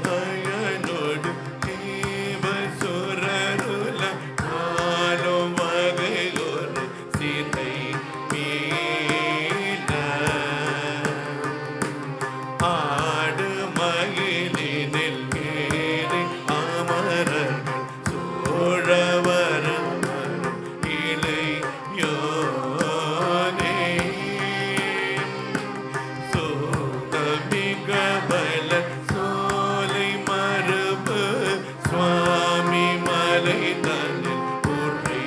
ஆதிஹயனோடு தேவசுரருல நாலும் வகையொரு சிறை மீள ஆடு மகிழினில் ஏறி அமரர்கள் சோழவரும் இளையோனே சோதமிக பல சோலை மரபு சுவாமி மலை தனில் உரை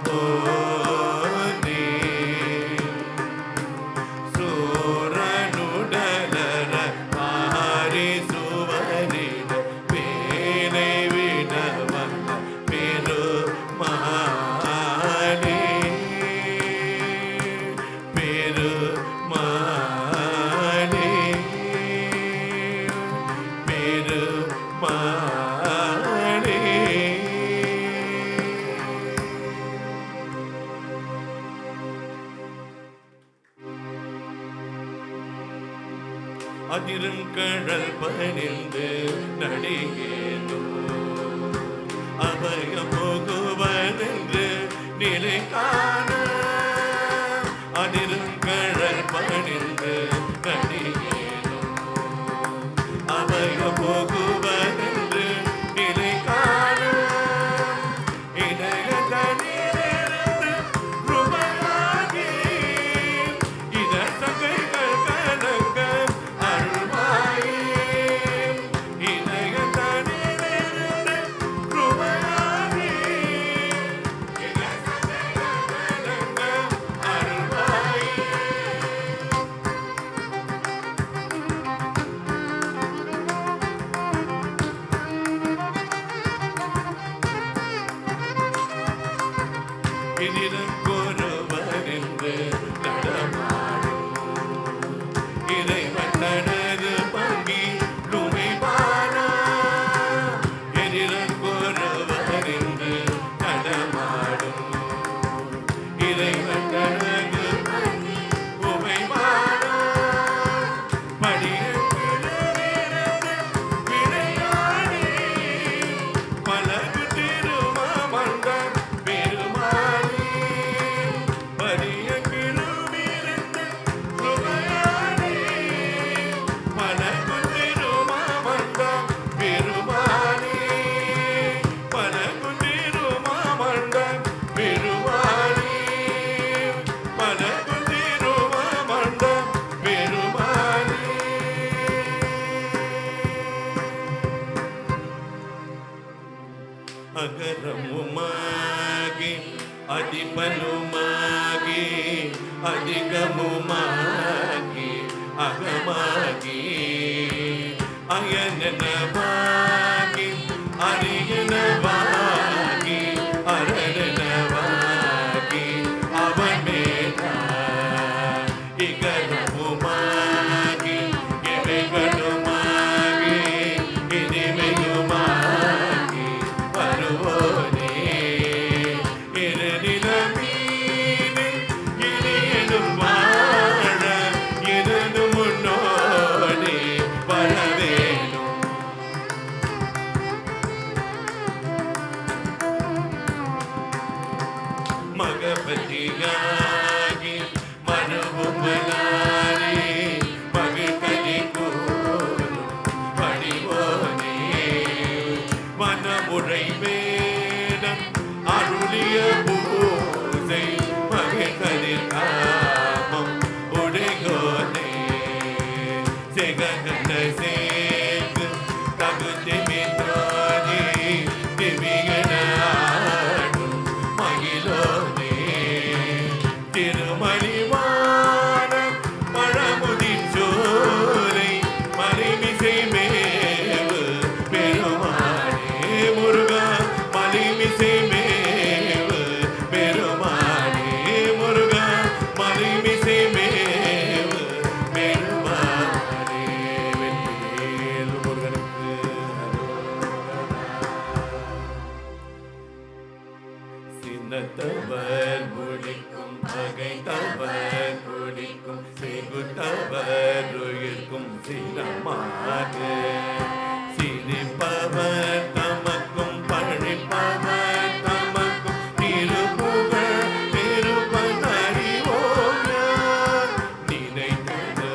போனே சோரனுடலர ஆரி சுவரிட வேலை விட வந்த பெருமாளே பெருமாளே பெருமாளே. அதிரும் கடல் பணிந்து நடிகேதோ அபயம் போகுவதென்று நிலை காண அதிரும் கடல் பணிந்து நடிகேதோ அபயம் போகுவதென்று நிலை காண இதயதனிலிருந்து ருபமாகி இதழ் சங்கைகள் கலங்க அருள்வாயே. இதயதனிலிருந்து ருபமாகி இதழ் சங்கைகள் கலங்க அருள்வாயே. எதிரும் கொருவரின்று நடமாடும் இறைவன் தனது பங்கி நுமைபானா எதிரும் கொருவரின்று நடமாடும் இறைவன் தனது பங்கி உமைபானா படியிலிருந்து விளையாடி பலகு திருமாமந்தன் பெருமாளே அதிபனுமாகி அதிகமுமாகி அகமாகி அயனனவாகி அரியனவாகி அரணனவாகி அவனேதா இகரமுமாகி இவைகளுமாகி இனிமையுமாகி வருவோனே இருநிலமீது இனியனும் வாழ இருது முன்னோனே வரவேணும் மகபதியாகி மனுபுமனாரே மகிழ்கதி கூறும் பணிவோனே வனமுறை வேடம் அருளிய பூசை மகிழ்கதிர் காமம் உடையோனே செககன சேகு தகுதி மித்ராஜி திமிகனாடும் மகிழோனே திருமணிவான பழமுதிச்சோலை மலிமிசை மேவு பெருமானே முருகா மலிமிசை மேவு பெருமானே முருகா மலிமிசை மேவு பெருமானே வெற்றிவேல் முருகனுக்கு சின்னத்தவர் முடிக்கும் பகைத்தவர் குடிக்கும் செகுத்தவர் உயிர்க்கும் சினமாக சிரிப்பவர் தமக்கும் பழிப்பவர் தமக்கும் திருப்புகழ் திருப்பறிவோம் நினைத்தது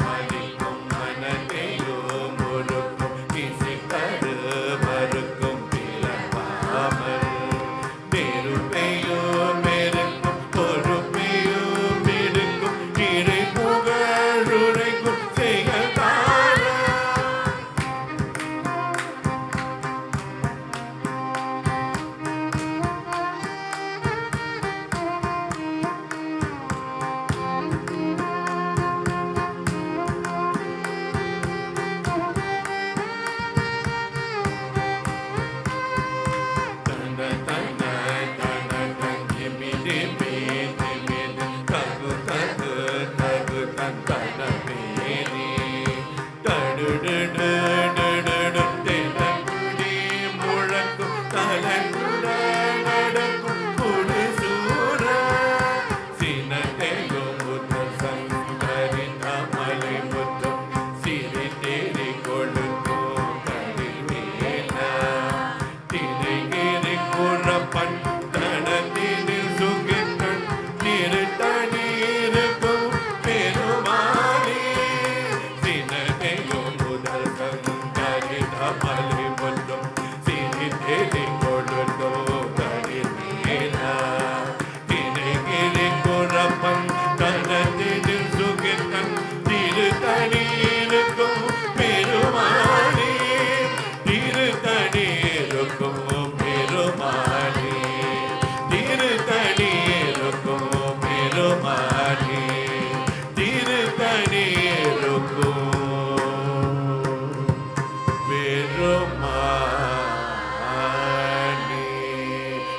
மதிக்கும் மனத்தையும் முறுக்கும் இசைக்கரு மறுக்கும் பிறப்பாமல் பெருமையும் இருக்கும் பொறுமையும் இருக்கும் இறை புகழுரைக்கும் செய்யத்தார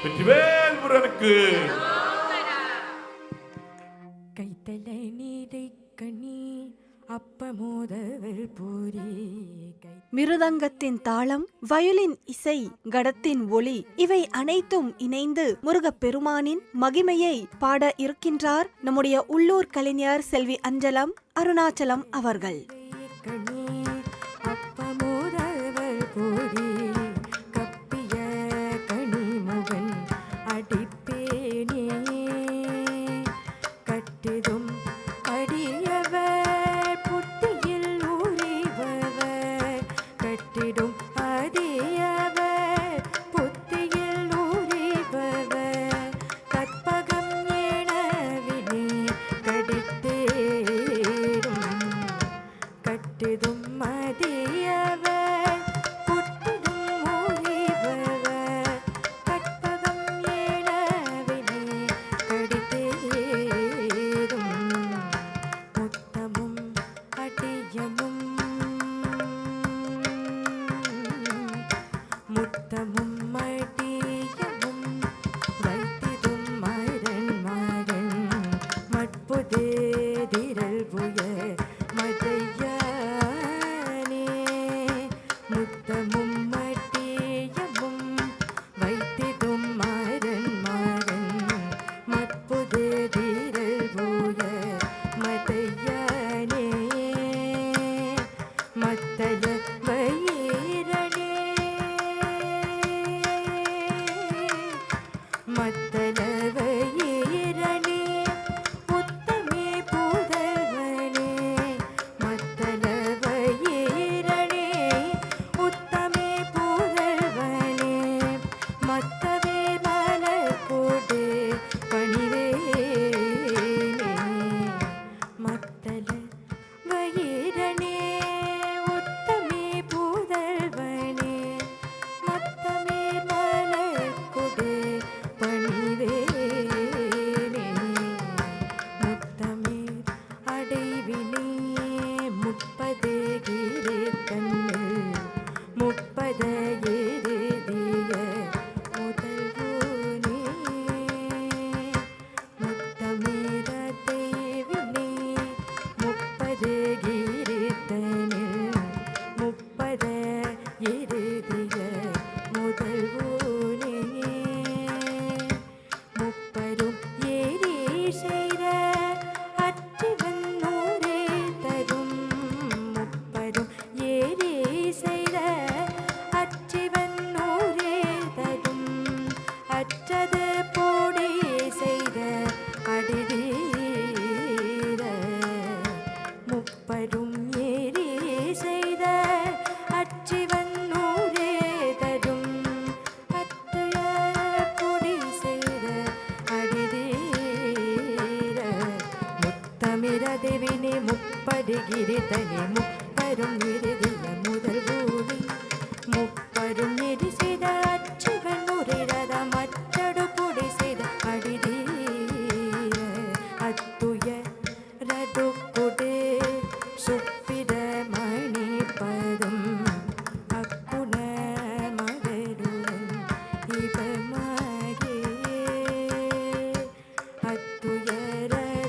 வெற்றிவேல் முருகனுக்கு கைத்தலை நீரை கண்ணி அப்பமோதவள் பூரி மிருதங்கத்தின் தாளம், வயலின் இசை, கடத்தின் ஒளி இவை அனைத்தும் இணைந்து முருகப்பெருமானின் மகிமையை பாட இருக்கின்றார் நம்முடைய உள்ளூர் கலைஞர் செல்வி அஞ்சலம் அருணாச்சலம் அவர்கள். கண்ணி அப்பமோதவள் பூரி கப்பிய கனிமுகன் அடிப்பேனே கட்டிடும் அடியவர் புத்தியில் ஊறிபவர் கட்டிடும் அடியவர் புத்தியில் ஊறிபவர் கற்பகம் ஏனவினே கடித்தேரும் நிறுத்தனே முப்பரும் நிறுதிய முதல் ஊழி முப்பரும் நெறி செய்த அச்சுவன் முறைரத மற்றடு பொடி செய்த அடிதீர அத்துய ரதுக்குடே சுப்பிட மணி பதம் அக்குண மகருடன் இவமாகே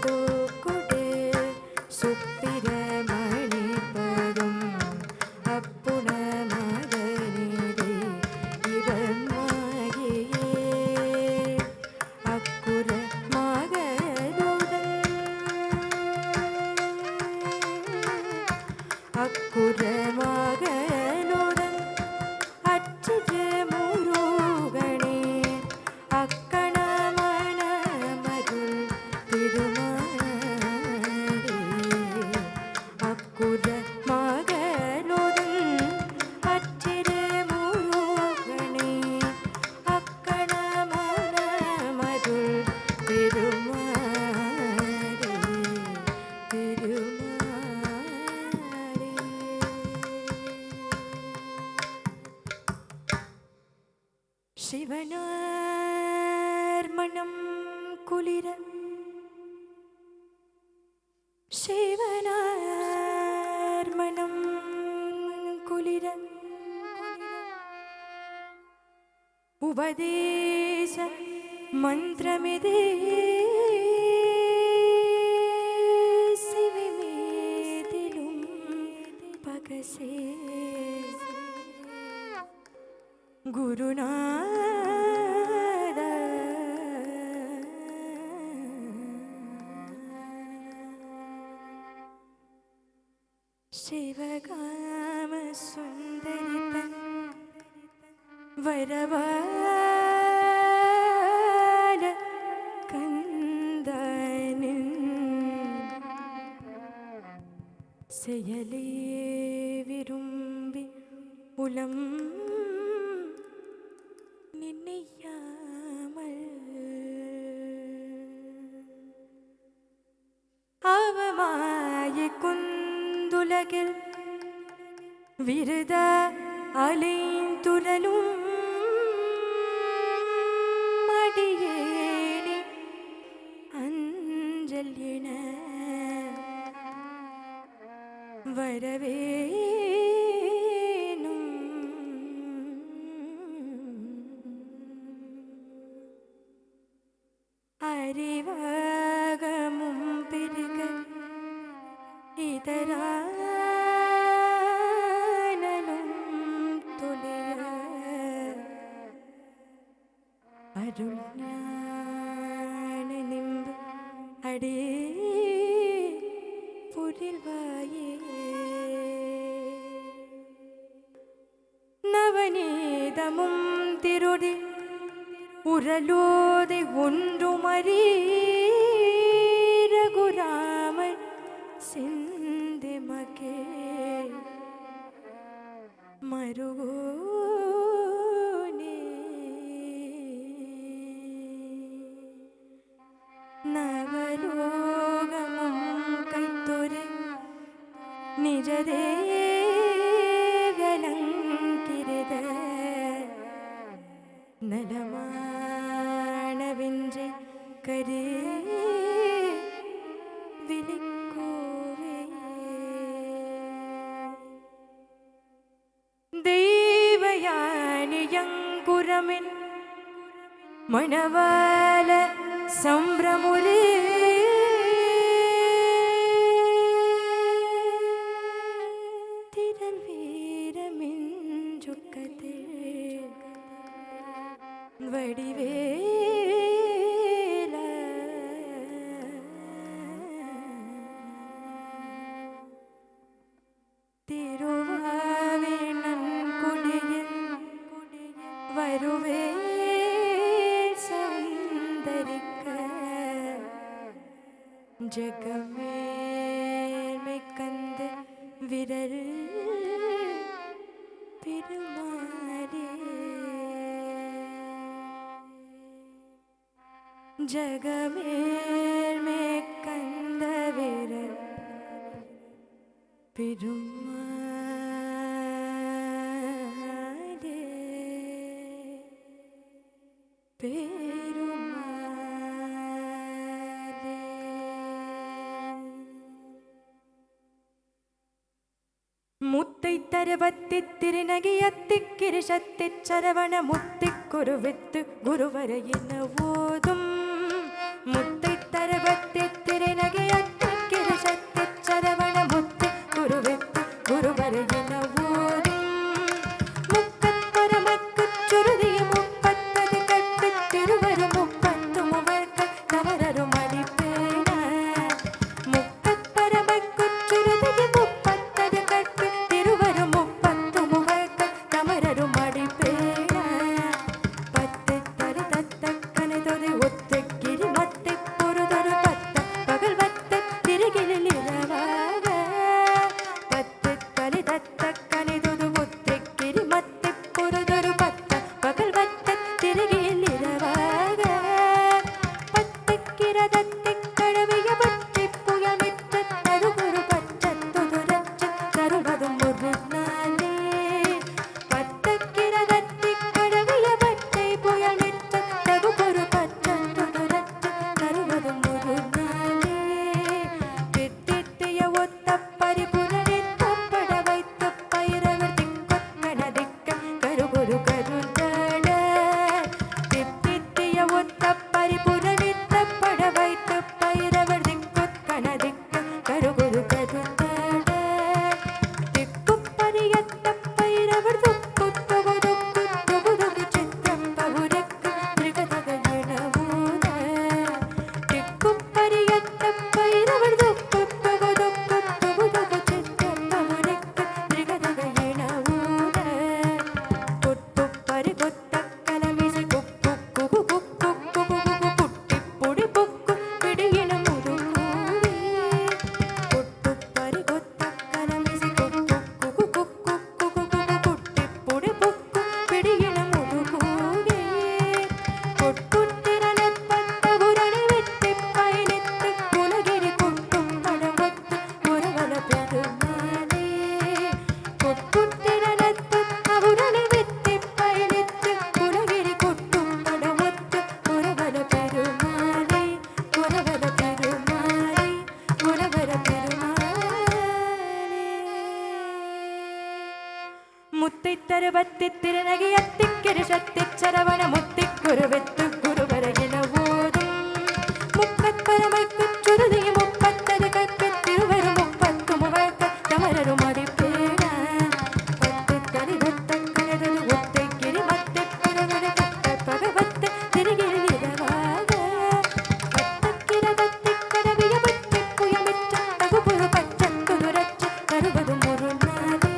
அத்துயரதுக்குடே சுப்பிட மணி பதம் அப்புண மகனிடே இவமாகே அக்குற மகருடன் அக்குற மகனுடன் அச்சிஜ முருகனே அக்கண மனமருள் திருமாலே அக்குற மகனுடன் அச்சிஜ முருகனே அக்கண மனமருள் திருமாலே சிவனார் மனம் குளிர சிவனார் மனம் குளிர உபதேச மந்திரமிதே சிவமேதிலும் பகசே குருநாத சிவகாம சுந்தரிதன் வரவால கந்தனின் செயலே விரும்பி உலம் நினையாமல் அவமாய குந்துலகில் விருத அலைந்துரலும் மடியேனே அஞ்சல் என வரவேனும் அறிவாகமும் பெருக இதரானலும் தொலைய அருள் ஞான நிம்பு அடே புரிவாயே நவநீதமும் திருடி உரலோதை ஒன்றுமறி ரகுராமர் சிந்தி மகே மருகோனே நவலோகமும் கைத்தொரு நிஜதேகலங்கிருத நலமானவின்றி கரே விழிக்கோவே தெய்வயானியங்குரமின் மணவால சம்பிரமுரே திரள் வீரமின்றுக்கதே வடிவேல திருவாவேணன் குடியில் வருவே சந்தரிக்க ஜகமேல்மை கந்து விரல் பெருமாறே ஜகமேல்மே கந்த விரல் பெருமாளே பெருமாளே. முத்தை தருவத்தி திருநகியத்தி கிரிஷத்தி சரவண முத்தி குருவித்து குருவரையின ஓதும். முத்தை தருவத்தி திருநகியத்தி கிரிஷத்தி சரவண முத்தி குருவித்து குருவரையின ஓதும். முக்கத்தரமக்குச் சுருதிய முப்பத்தது கட்டு திருவரு முப்பத்து முவர்கள் தவறரும் அடிப்பேன. முக்கத்தரமக்குச் சுருதிய முப்பத்தது கட்டு திருவரு முப்பத்து முவர்கள் தவறரும் அடிப்பேன. பத்து தரு தத்த கனதொரு ஒத்து கிரி மத்தை பொருதொரு பத்த பகல் வத்த திருகிலில் இரவாக. பத்து தலி தத்த கனிதொரு ஒத்து கிரி மத்தை பொருதொரு பத்த பகல் வத்த திருகிலில் இரவாக. பத்து கிரதத்தை கழுவிய பத்தி புயமித்த தருகுரு பச்சத்துதுரச்ச தருவதும் ஒரு நாளே. பத்து கிரதத்தை கழுவிய பத்தி புயமித்த தருகுரு பச்சத்துதுரச்ச தருவதும் ஒரு நாளே. தித்தித்திய ஒத்த பரிபுரணித்த பட வைத்த பைரவர் திக்கொத்தன திக்க கருகுரு கருந்தாட. தித்தித்திய ஒத்த பரிபுரணித்த பட வைத்த பைரவர் திக்கொத்தன திக்க கருகுரு கருந்தாட. திக்குப்பரியத்த பைரவர் துக்குத்தொகுதுக்கு தொகுதுகு சித்தம் பவுருக்கு திரிகதக இனவூத. திக்குப்பரியத்த பைரவர் துக்குத்தொகுதுக்கு தொகுதுகு சித்தம் பவுருக்கு திரிகதக இனவூத. கொட்டுப்பரி கொத்த கலமிசை குக்கு குகு குக்கு குகு குகு குட்டி பொடி புக்கு பிடியின முதுகூவே. கொட்டுப்பரி கொத்த கலமிசை குக்கு குகு குக்கு குகு குகு குட்டி பொடி புக்கு பிடியின முதுகூவே. கொட்டுத்திறனத் பத்தகுரணி வித்தி பயணித்து குலகிரி கொட்டும் படவத்து ஒருவல பெருமாளே. கொட்டுத்திறனத் பத்தகுரணி வித்தி பயணித்து குலகிரி கொட்டும் படவத்து ஒருவல பெருமாளே. ஒருவல பெருமாளே. ஒருவல பெருமாளே. முத்தை தருவத்தி திருநகியத்தி கிரிஷத்தி சரவண முத்தி குருவித்து குருவரையின ஓதும். முக்கற்பரமைக்குச் சுருதிய முப்பத்தது கற்பித் திருவரு முப்பத்து முவழ்க்க தமரரும் அடிப்பேன. பத்து தரிதத்த கனதது ஒத்தை கிரி மத்தை புறவரு கத்த பகவத்து திருகிரி இரவாக. பத்து கிரதத்தி கடவிய புத்தி புயமிச்ச தகுபுரு பச்சத்துதுரச்ச தருவதும் ஒரு நாளே.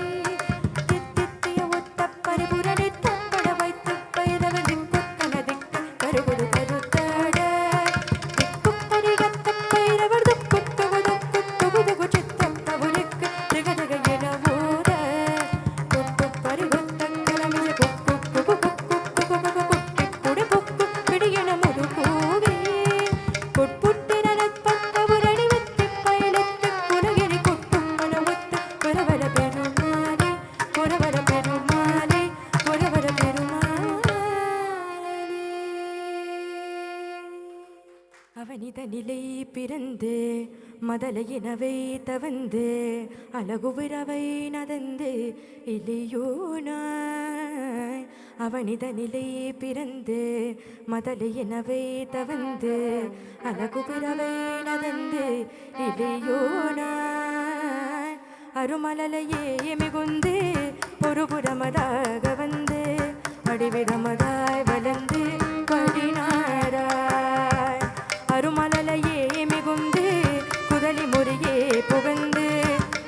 தித்தித்திய ஒத்த பரிபுரணித்த பட வைத்து பைரவர் திக்குத்தன திக்க கருகுரு கருத்தாட. திக்குப்பரியத்த பைரவர் துக்குத்தொகுதுக்கு தொகுதுகு சித்தம் பவுருக்கு திரிகதக இனவூத. கொட்டுப்பரி கொத்த கலமிசை குக்கு குகு குக்கு குகு குகு குட்டி பொடி புக்கு பிடியின முதுகூவே. கொட்புத்திறனத் பத்தபுரணி வித்தி பயணித்து குலகிரி கொட்டும் மனவொத்து ஒருவர பெருமாளே. ஒருவர பெருமாளே. ஒருவர பெருமாளே. அவனிதனிலை பிறந்து மதலையினவை தவந்து அழகுவிரவை நடந்து இலியோனாய். அவனிதனிலை பிறந்து மதலையினவை தவந்து அழகுவிரவை நடந்து இலியோனாய். அருமலையே மிகுந்து ஒரு புறமதாக வந்து அடிவிடமதாய் வளர்ந்து படினாராய். அருமலையே மிகுந்து குதலி முறையே புகந்து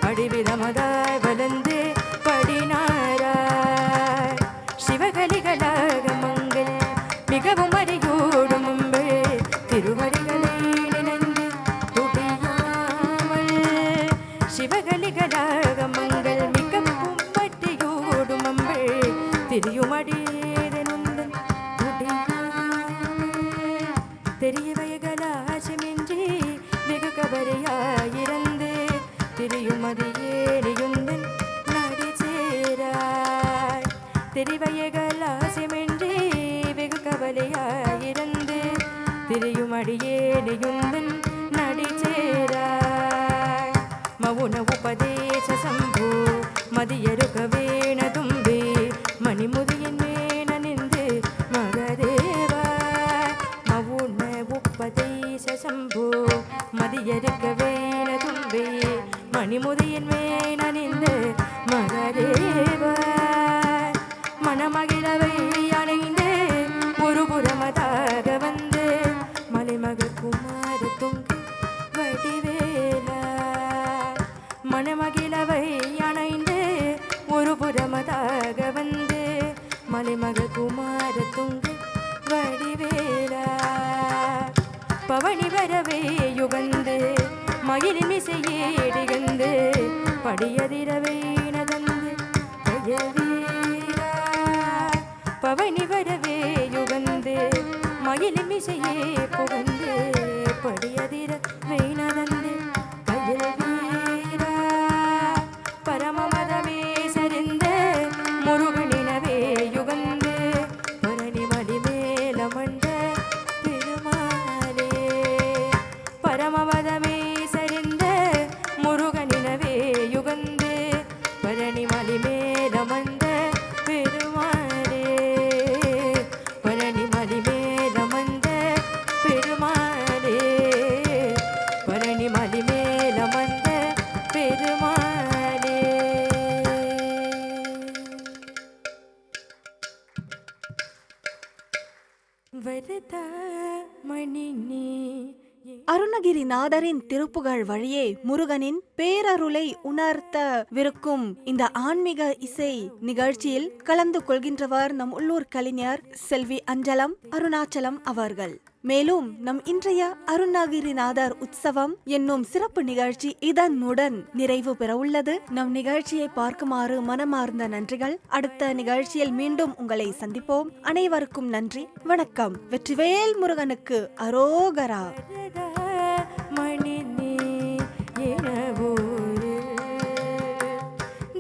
அடிவிடமதாய் வளர்ந்து படினாராய். சிவகலிகளாக மங்கள் மிகவும் அறியோடும் முன்பு திருவடிகளை நினைந்து துடியாமல். சிவகலிகளாக மங்கள் மிகவும் பட்டியோடும் அம்பள் திரியுமடியனுந்தன் தெரிய வயகலாசமின்றி வெகு கபரையாயிருந்து திரியுமதியேனியுந்தன் நடி சேராய் திரிவையகலாசிமின்றி வெகு கவலையாயிருந்து திரியுமடியேனியுந்தன் நடி சேராய் மவுன உபதேச சம்பு மதியருக வேணதும்பி மணிமுதியின் மேனிந்து மகதேவா மவுன உபதேச சம்பு மதியருக வேணதும்பி மணிமுதியின் மேனிந்து மகதேவா மணமகிழவை அணைந்து ஒரு புறமதாக வந்து மலைமகள் குமார துங்கு வடிவேலா மணமகிழவை அணைந்து ஒரு புறமதாக வந்து மலைமகள் குமார துங்கு வடிவேலா பவனி வரவே யுகந்து மகிழின் இசையேடிகந்து படியதிரவை நதந்து கையவீரா பவனி வரவே யுகந்து மகிழின் இசையே புகந்து படியதிர வேணதந்து கையவீரா பரமமதமே சரிந்த முருகனினவே யுகந்து பரணி மடி மேலமண்ட பெருமாளே பரமமதமே சரிந்த முருகனினவே யுகந்து பரணி மடி மேலமண்ட பெருமாளே பரணி மடி மேலமண்ட பெருமாளே பரணி மடி மேலமண்ட பெருமாளே வரதா மணி நீ அருணகிரிநாதரின் திருப்புகழ் வழியே முருகனின் பேரருளை உணர்த்தவிருக்கும் இந்த ஆன்மீக இசை நிகழ்ச்சியில் கலந்து கொள்கின்றவர் நம் உள்ளூர் கலைஞர் செல்வி அஞ்சலம் அருணாச்சலம் அவர்கள். மேலும் நம் இன்றைய அருணகிரிநாதர் உற்சவம் என்னும் சிறப்பு நிகழ்ச்சி இதனுடன் நிறைவு பெற உள்ளது. நம் நிகழ்ச்சியை பார்க்குமாறு மனமார்ந்த நன்றிகள். அடுத்த நிகழ்ச்சியில் மீண்டும் உங்களை சந்திப்போம். அனைவருக்கும் நன்றி, வணக்கம். வெற்றிவேல் முருகனுக்கு அரோகரா. மணி நீ எனவோரு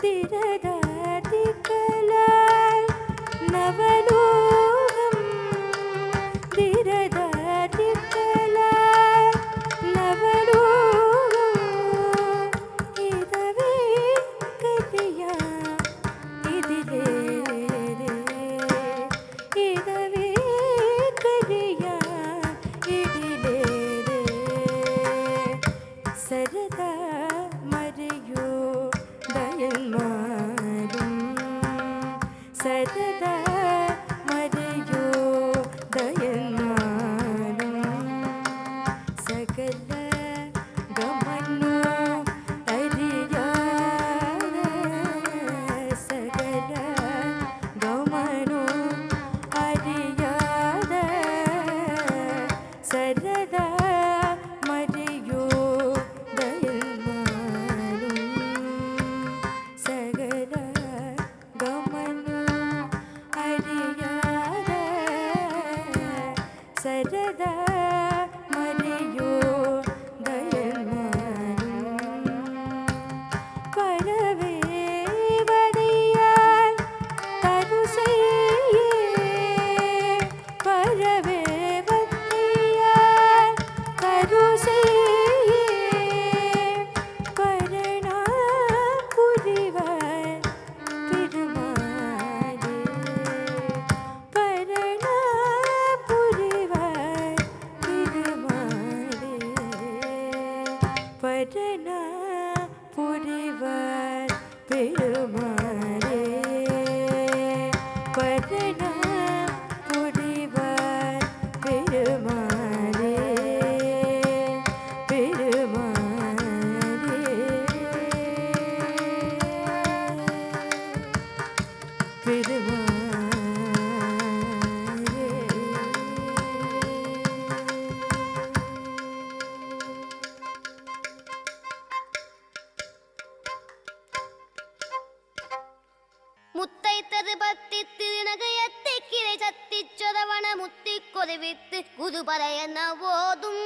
திரதாதி கலாய் நவலோகம் திரதாதி கலாய் நவலோகம் இதவே கதியா இதிலே இதவே கதியா இதிலே சரதா மறையோ தயன்மாரும் சரதா மறையோ தயன்மாரும் சகல கமனோ அறியாத சகல கமனோ அறியாத சரதா மறையோ தயன்மாரும் சகல கமனோ அறியாத சரதா மறையோ தயன்மாரும் பரவே வடியால் தருசையே பரவே வடியால் தருசையே பரணா புரிவாய் பெருமாளே பரணா புரிவாய் பெருமாளே பரணா புரிவாய் பெருமாளே பரணா புரிவாய் பெருமாளே முத்தைத்தது பத்தி திருநகையத்தை கிளை சத்திச் சொரவண முத்திக் கொதிவித்து குதுபறையன ஓதும்